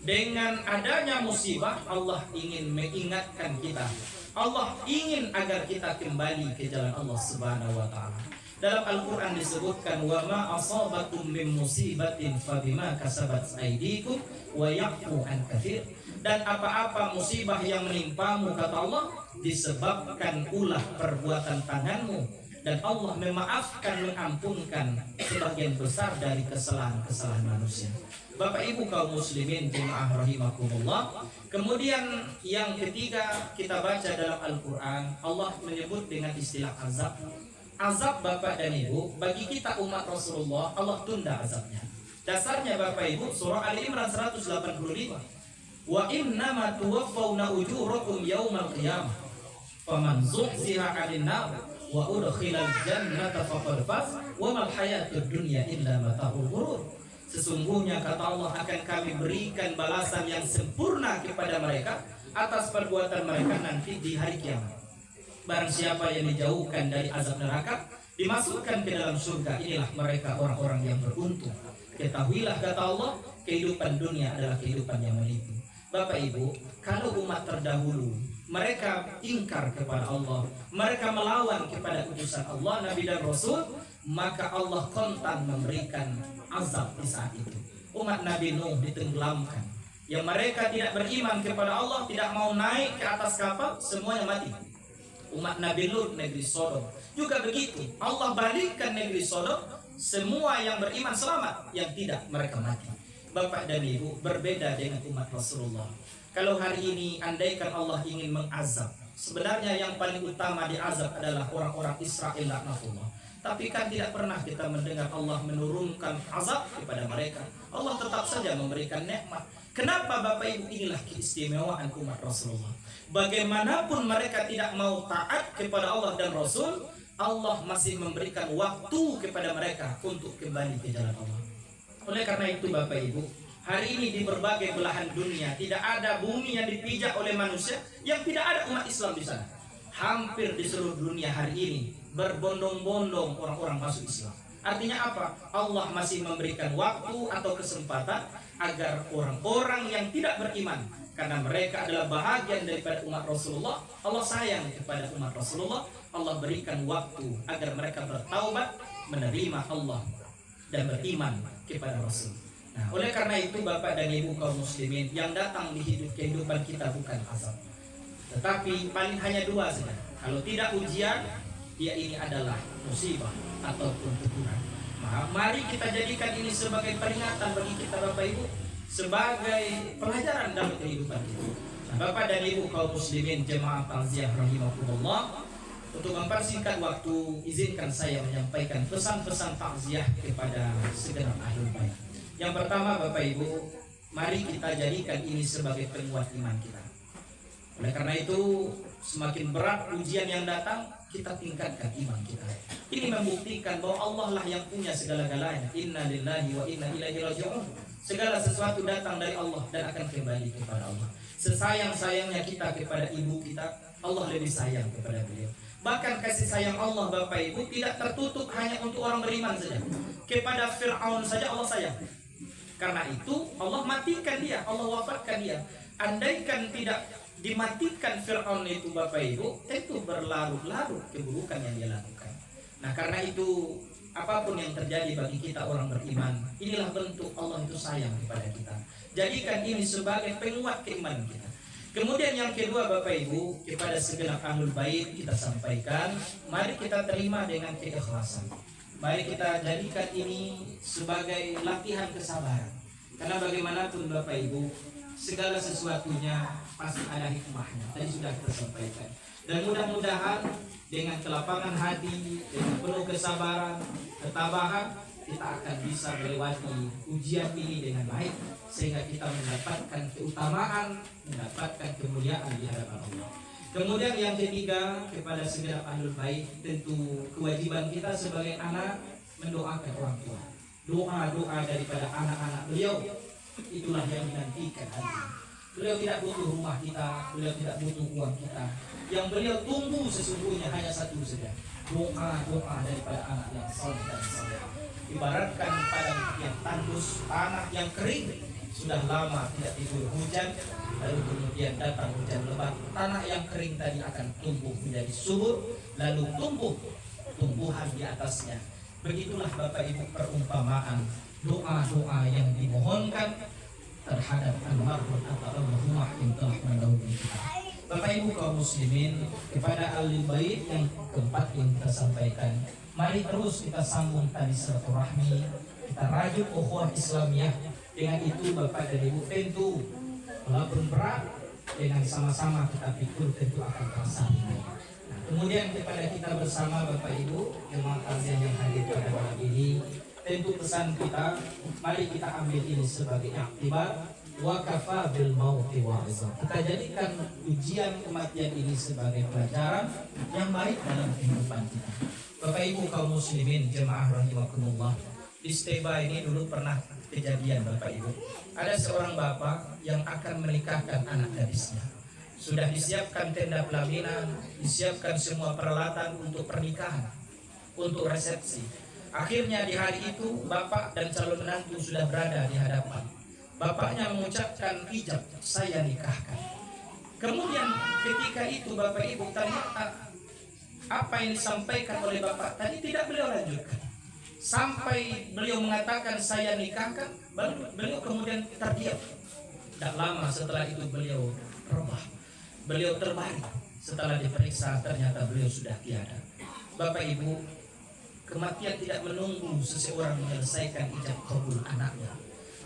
Dengan adanya musibah, Allah ingin mengingatkan kita. Allah ingin agar kita kembali ke jalan Allah Subhanahu wa taala. Dalam Al-Qur'an disebutkan wa ma asabatum min musibatin fabima kasabat aydikum wa ya'fu an katsir. Dan apa-apa musibah yang menimpamu kata Allah disebabkan ulah perbuatan tanganmu, dan Allah memaafkan, mengampunkan sebagian besar dari kesalahan-kesalahan manusia. Bapak Ibu kaum muslimin jemaah rahimakumullah. Kemudian yang ketiga kita baca dalam Al-Qur'an, Allah menyebut dengan istilah azab. Azab Bapak dan Ibu, bagi kita umat Rasulullah, Allah tunda azabnya. Dasarnya Bapak Ibu, surah Ali Imran 185. Wa innama tuwaffawna ujurakum yaumal qiyamah. Faman zuhziha 'anil nar wa udkhilal jannata faqad faz wa mal hayatud dunya illa mata'ul ghurur. Sesungguhnya kata Allah akan kami berikan balasan yang sempurna kepada mereka atas perbuatan mereka nanti di hari kiamat. Barang siapa yang dijauhkan dari azab neraka, dimasukkan ke dalam surga, inilah mereka orang-orang yang beruntung. Ketahuilah kata Allah, kehidupan dunia adalah kehidupan yang menipu. Bapak Ibu, kalau umat terdahulu mereka ingkar kepada Allah, mereka melawan kepada utusan Allah, Nabi dan Rasul, maka Allah kontan memberikan azab di saat itu. Umat Nabi Nuh ditenggelamkan. Yang mereka tidak beriman kepada Allah, tidak mau naik ke atas kapal, semuanya mati. Umat Nabi Lut negeri Sodom juga begitu. Allah balikkan negeri Sodom, semua yang beriman selamat, yang tidak mereka mati. Bapak dan Ibu, berbeda dengan umat Rasulullah. Kalau hari ini andaikan Allah ingin mengazab, sebenarnya yang paling utama diazab adalah orang-orang Israel laknatullah. Tapi kan tidak pernah kita mendengar Allah menurunkan azab kepada mereka. Allah tetap saja memberikan nikmat. Kenapa Bapak Ibu? Inilah keistimewaan umat Rasulullah. Bagaimanapun mereka tidak mau taat kepada Allah dan Rasul, Allah masih memberikan waktu kepada mereka untuk kembali ke jalan Allah. Oleh karena itu Bapak Ibu, hari ini di berbagai belahan dunia tidak ada bumi yang dipijak oleh manusia yang tidak ada umat Islam di sana. Hampir di seluruh dunia hari ini berbondong-bondong orang-orang masuk Islam. Artinya apa? Allah masih memberikan waktu atau kesempatan agar orang-orang yang tidak beriman, karena mereka adalah bahagian daripada umat Rasulullah, Allah sayang kepada umat Rasulullah, Allah berikan waktu agar mereka bertaubat, menerima Allah dan beriman kepada Rasul. Nah, oleh karena itu Bapak dan Ibu kaum muslimin, yang datang di kehidupan kita bukan azab, tetapi paling hanya dua saja. Kalau tidak ujian, ya ini adalah musibah ataupun teguran. Mari kita jadikan ini sebagai peringatan bagi kita Bapak Ibu, sebagai pelajaran dalam kehidupan kita. Nah, Bapak dan Ibu kaum muslimin jemaah takziah rahimakumullah, untuk mempersingkat waktu, izinkan saya menyampaikan pesan-pesan takziah kepada segenap ahlul bait. Yang pertama Bapak Ibu, mari kita jadikan ini sebagai penguat iman kita. Oleh karena itu, semakin berat ujian yang datang, kita tingkatkan iman kita. Ini membuktikan bahwa Allah lah yang punya segala-galanya. Inna lillahi wa inna ilaihi raji'un. Segala sesuatu datang dari Allah dan akan kembali kepada Allah. Sesayang-sayangnya kita kepada ibu kita, Allah lebih sayang kepada beliau. Bahkan kasih sayang Allah Bapak Ibu tidak tertutup hanya untuk orang beriman saja. Kepada Fir'aun saja Allah sayang. Karena itu Allah matikan dia, Allah wafatkan dia. Andaikan tidak dimatikan Fir'aun itu Bapak Ibu, tentu berlarut-larut keburukan yang dia lakukan. Nah karena itu apapun yang terjadi bagi kita orang beriman, inilah bentuk Allah itu sayang kepada kita. Jadikan ini sebagai penguat keimanan kita. Kemudian yang kedua Bapak Ibu, kepada segenap ahlul bait kita sampaikan, mari kita terima dengan keikhlasan. Mari kita jadikan ini sebagai latihan kesabaran. Karena bagaimanapun Bapak Ibu, segala sesuatunya pasti ada hikmahnya. Tadi sudah kita sampaikan. Dan mudah-mudahan dengan kelapangan hati, dengan penuh kesabaran, ketabahan, kita akan bisa melewati ujian ini dengan baik, sehingga kita mendapatkan keutamaan, mendapatkan kemuliaan di hadapan Allah. Kemudian yang ketiga, kepada segenap ahlul bait, tentu kewajiban kita sebagai anak mendoakan orang tua. Doa-doa daripada anak-anak beliau itulah yang dinantikan hati. Beliau tidak butuh rumah kita, beliau tidak butuh uang kita. Yang beliau tunggu sesungguhnya hanya satu saja, doa-doa daripada anak yang saleh dan saleh. Ibaratkan padang yang tandus, tanah yang kering, sudah lama tidak diguyur hujan, lalu kemudian datang hujan lebat, tanah yang kering tadi akan tumbuh menjadi subur, lalu tumbuh tumbuhan di atasnya. Begitulah Bapak Ibu perumpamaan doa-doa yang dimohonkan terhadap almarhum atau almarhumah yang telah mendahului kita. Bapak Ibu kaum muslimin, kepada ahli bait yang keempat yang kita sampaikan, mari terus kita sambung tali silaturahmi, kita rajut ukhuwah Islamiyah. Dengan itu Bapak dan Ibu tentu walaupun berat, dengan sama-sama kita pikul tentu akan terasa. Nah, kemudian kepada kita bersama Bapak Ibu jemaah takziah yang hadir pada malam ini, tentu pesan kita, mari kita ambil ini sebagai iktibar, wa kafa bil mauti wa'izah. Kita jadikan ujian kematian ini sebagai pelajaran yang baik dalam kehidupan kita. Bapak Ibu kaum muslimin jemaah rahimakumullah, di Steba ini dulu pernah kejadian Bapak Ibu. Ada seorang bapak yang akan menikahkan anak gadisnya. Sudah disiapkan tenda pelaminan, disiapkan semua peralatan untuk pernikahan, untuk resepsi. Akhirnya di hari itu bapak dan calon menantu sudah berada di hadapan. Bapaknya mengucapkan ijab, saya nikahkan. Kemudian ketika itu Bapak Ibu ternyata apa yang disampaikan oleh bapak tadi tidak beliau lanjutkan. Sampai beliau mengatakan saya nikahkan, beliau kemudian terdiam. Tak lama setelah itu beliau rebah, beliau terbalik. Setelah diperiksa ternyata beliau sudah tiada. Bapak Ibu, kematian tidak menunggu seseorang menyelesaikan ijab kabul anaknya.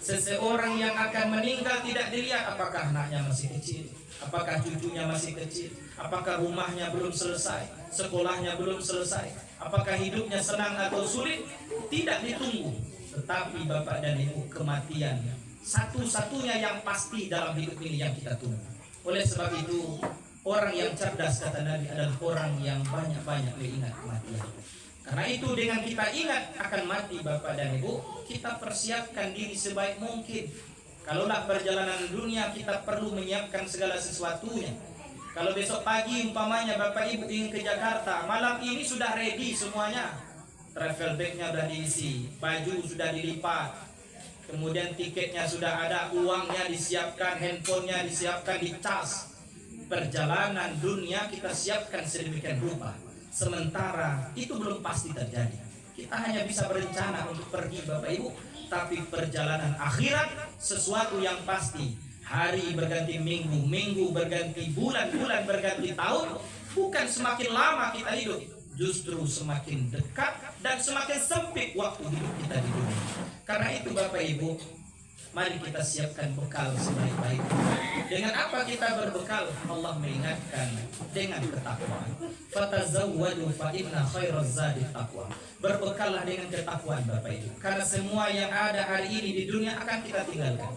Seseorang yang akan meninggal tidak dilihat apakah anaknya masih kecil, apakah cucunya masih kecil, apakah rumahnya belum selesai, sekolahnya belum selesai, apakah hidupnya senang atau sulit, tidak ditunggu. Tetapi Bapak dan Ibu, kematian satu-satunya yang pasti dalam hidup ini yang kita tunggu. Oleh sebab itu, orang yang cerdas kata Nabi adalah orang yang banyak-banyak mengingat kematian. Karena itu dengan kita ingat akan mati Bapak dan Ibu, kita persiapkan diri sebaik mungkin. Kalaulah perjalanan dunia kita perlu menyiapkan segala sesuatunya. Kalau besok pagi umpamanya Bapak Ibu ingin ke Jakarta, malam ini sudah ready semuanya. Travel bagnya sudah diisi, baju sudah dilipat, kemudian tiketnya sudah ada, uangnya disiapkan, handphonenya disiapkan, dicas. Perjalanan dunia kita siapkan sedemikian rupa. Sementara itu belum pasti terjadi. Kita hanya bisa berencana untuk pergi Bapak Ibu, tapi perjalanan akhirat sesuatu yang pasti. Hari berganti minggu, minggu berganti bulan, bulan berganti tahun. Bukan semakin lama kita hidup, justru semakin dekat dan semakin sempit waktu hidup kita di dunia. Karena itu Bapak Ibu, mari kita siapkan bekal sebaik-baiknya. Dengan apa kita berbekal? Allah mengingatkan dengan ketakwaan. Fatazawwadu fa inna khairaz zadi taqwa. Berbekallah dengan ketakwaan Bapak Ibu. Karena semua yang ada hari ini di dunia akan kita tinggalkan.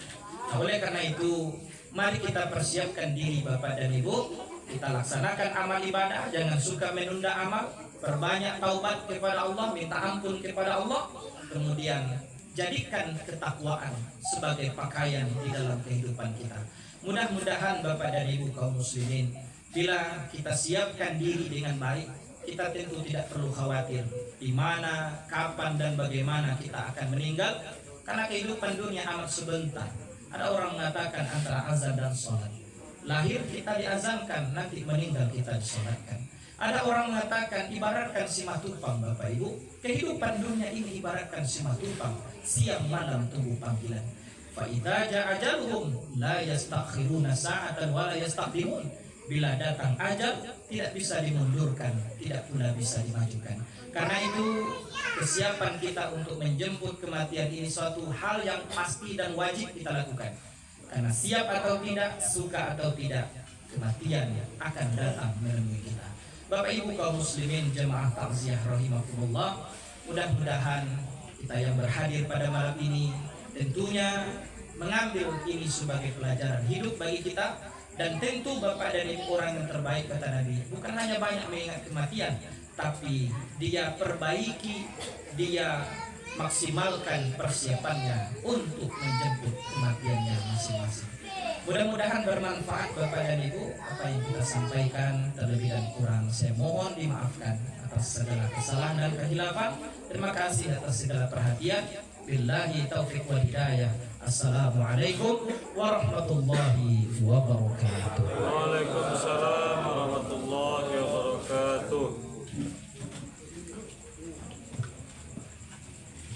Nah, oleh karena itu, mari kita persiapkan diri Bapak dan Ibu. Kita laksanakan amal ibadah, jangan suka menunda amal. Perbanyak taubat kepada Allah, minta ampun kepada Allah. Kemudian jadikan ketakwaan sebagai pakaian di dalam kehidupan kita. Mudah-mudahan Bapak dan Ibu kaum muslimin, bila kita siapkan diri dengan baik, kita tentu tidak perlu khawatir di mana, kapan dan bagaimana kita akan meninggal. Karena kehidupan dunia amat sebentar. Ada orang mengatakan antara azan dan sholat. Lahir kita diazankan, nanti meninggal kita disolatkan. Ada orang mengatakan ibaratkan simah tupang Bapak Ibu. Kehidupan dunia ini ibaratkan simah tupang, siang malam tunggu panggilan. Fa idza jaa ajaluhum la yastakhiruna sa'atan wa la yastaqdimun. Bila datang ajal tidak bisa dimundurkan, tidak pula bisa dimajukan. Karena itu kesiapan kita untuk menjemput kematian ini suatu hal yang pasti dan wajib kita lakukan. Karena siap atau tidak, suka atau tidak, kematian akan datang menemui kita. Bapak Ibu kaum muslimin jemaah takziah rahimakumullah, mudah-mudahan kita yang berhadir pada malam ini tentunya mengambil ini sebagai pelajaran hidup bagi kita. Dan tentu Bapak dan Ibu orang yang terbaik kata Nabi. Bukan hanya banyak mengingat kematian, tapi dia perbaiki, dia maksimalkan persiapannya untuk menjemput kematiannya masing-masing. Mudah-mudahan bermanfaat Bapak dan Ibu apa yang kita sampaikan. Terlebih dan kurang saya mohon dimaafkan atas segala kesalahan dan kehilafan. Terima kasih atas segala perhatian. Billahi taufiq wal hidayah. Assalamualaikum warahmatullahi wabarakatuh. Waalaikumsalam warahmatullahi wabarakatuh.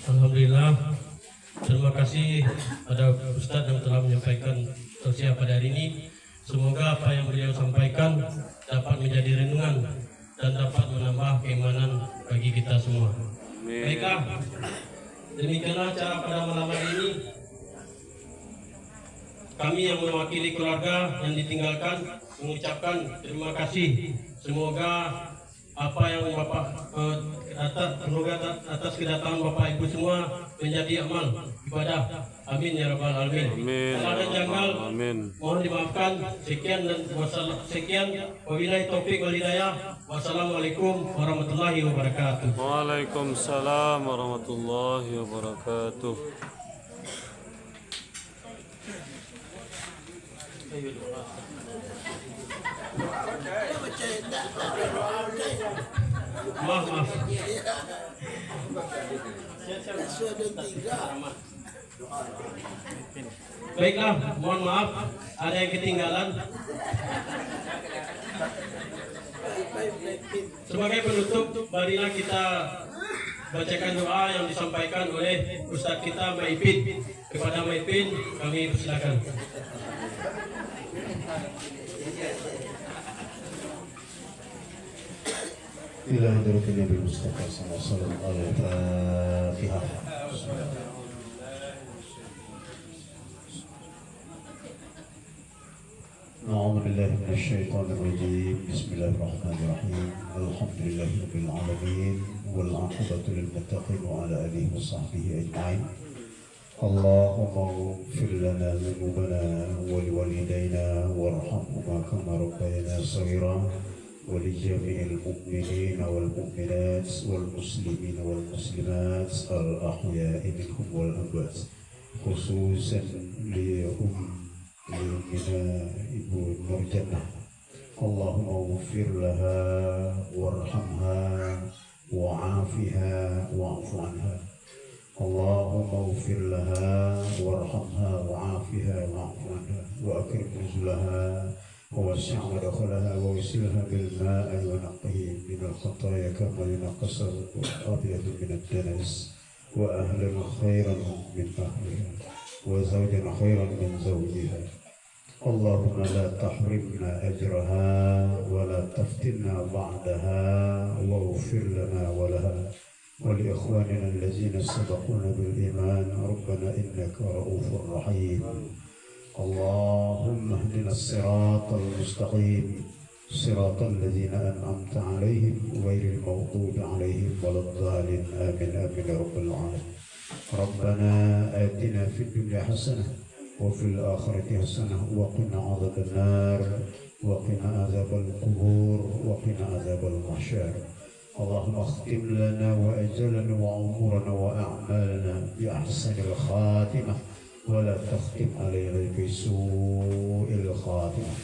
Alhamdulillah. Terima kasih pada Ustadz yang telah menyampaikan tausiah pada hari ini. Semoga apa yang beliau sampaikan dapat menjadi renungan dan dapat menambah keimanan bagi kita semua. Baiklah, demikianlah acara pada malam hari ini. Kami yang mewakili keluarga yang ditinggalkan mengucapkan terima kasih. Semoga apa yang Bapak atas kedatangan Bapak Ibu semua menjadi amal ibadah. Amin ya rabbal alamin. Kalau ada janggal, mohon dimaafkan. Sekian dan sekian. Wabillahi taufiq wal hidayah. Wassalamualaikum warahmatullahi wabarakatuh. Waalaikumsalam warahmatullahi wabarakatuh. Maaf. Baiklah, mohon maaf ada yang ketinggalan. Sebagai penutup, marilah kita bacakan doa yang disampaikan oleh Ustadz kita Maipin. Kepada Maipin kami persilakan. إلى حضرة النبي المصطفى صلى الله عليه وسلم. الفاتحة. أعوذ بالله من الشيطان الرجيم. بسم الله الرحمن الرحيم. الحمد لله رب العالمين والعاقبة للمتقين وعلى آله وصحبه أجمعين. اللهم اغفر لنا ذنوبنا ولوالدينا وارحمهما كما ربيانا صغيرا ولجميع المؤمنين والمؤمنات والمسلمين والمسلمات الأحياء منهم والأموات خصوصا لأمنا إبو نور جنة. اللهم اغفر لها وارحمها وعافها واعف عنها. اللهم اغفر لها وارحمها وعافها واعف عنها وأكرم نزلها ووسع مدخلها ووسلها بالماء ونقه من الخطايا كما ينقى الأبيض من الدنس وأهلا خيرا من أهلها وزوجا خيرا من زوجها. اللهم لا تحرمنا أجرها ولا تفتنا بعدها واغفر لنا ولها ولإخواننا الذين سبقونا بالإيمان. ربنا إنك رؤوف رحيم. اللهم اهدنا الصراط المستقيم صراط الذين أنعمت عليهم غير المغضوب عليهم ولا الضالين. آمين آمين يا رب العالمين. ربنا آتنا في الدنيا حسنة وفي الآخرة حسنة وقنا عذاب النار وقنا عذاب القبور وقنا عذاب المحشر. اللهم اختم لنا وأجلنا وعمرنا وأعمالنا بأحسن الخاتمة ولا تختم علينا بسوء الخاتمة.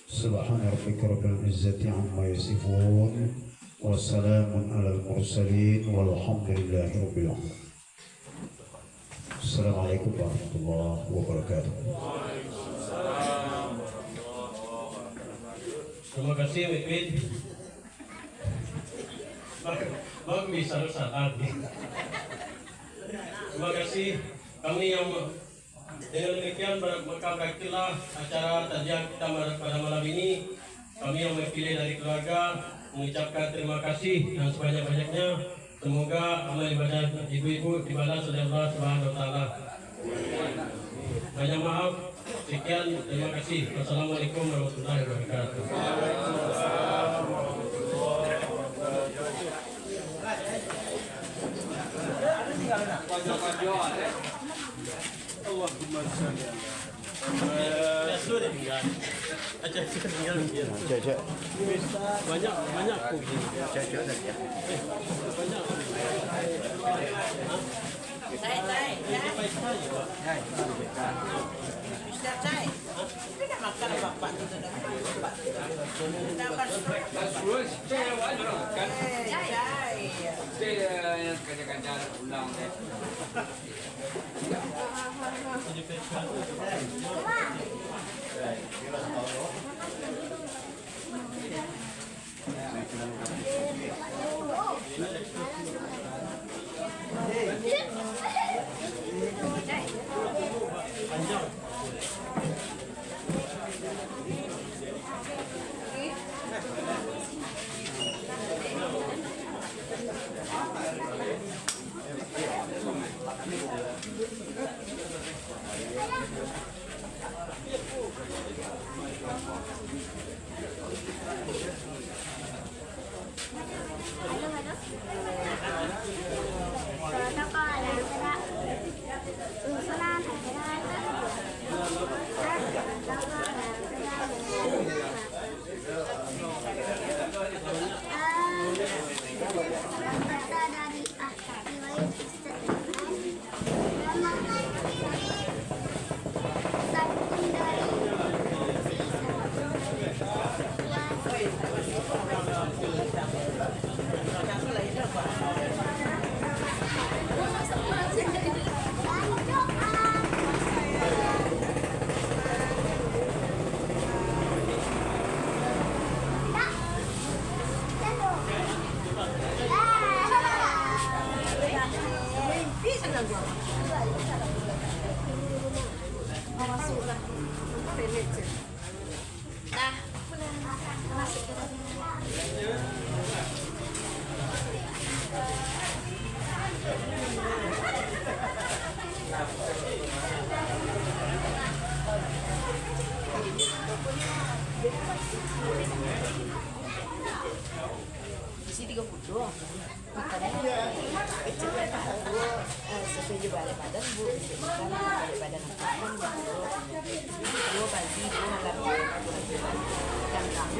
سبحان ربك رب العزة عما يصفون وسلام على المرسلين والحمد لله رب العالمين. السلام عليكم ورحمة الله وبركاته. Terima kasih Maipin. Bang bisa saat. Terima kasih kami yang dengan demikian berakhirlah acara tajam kita pada malam ini. Kami yang mewakili dari keluarga mengucapkan terima kasih yang sebanyak-banyaknya. Semoga amal ibadah ibu-ibu dibalas oleh Allah Subhanahu wa taala. Banyak maaf. Sekian, terima kasih. Wassalamualaikum warahmatullahi wabarakatuh. Allahumma shalli ala Banyak kopi. Isi 30 doang. Makannya kecil ya Pak. Sesuai juga balik badan Bu. Balik badan apapun Bu pagi Bu malam kangkang.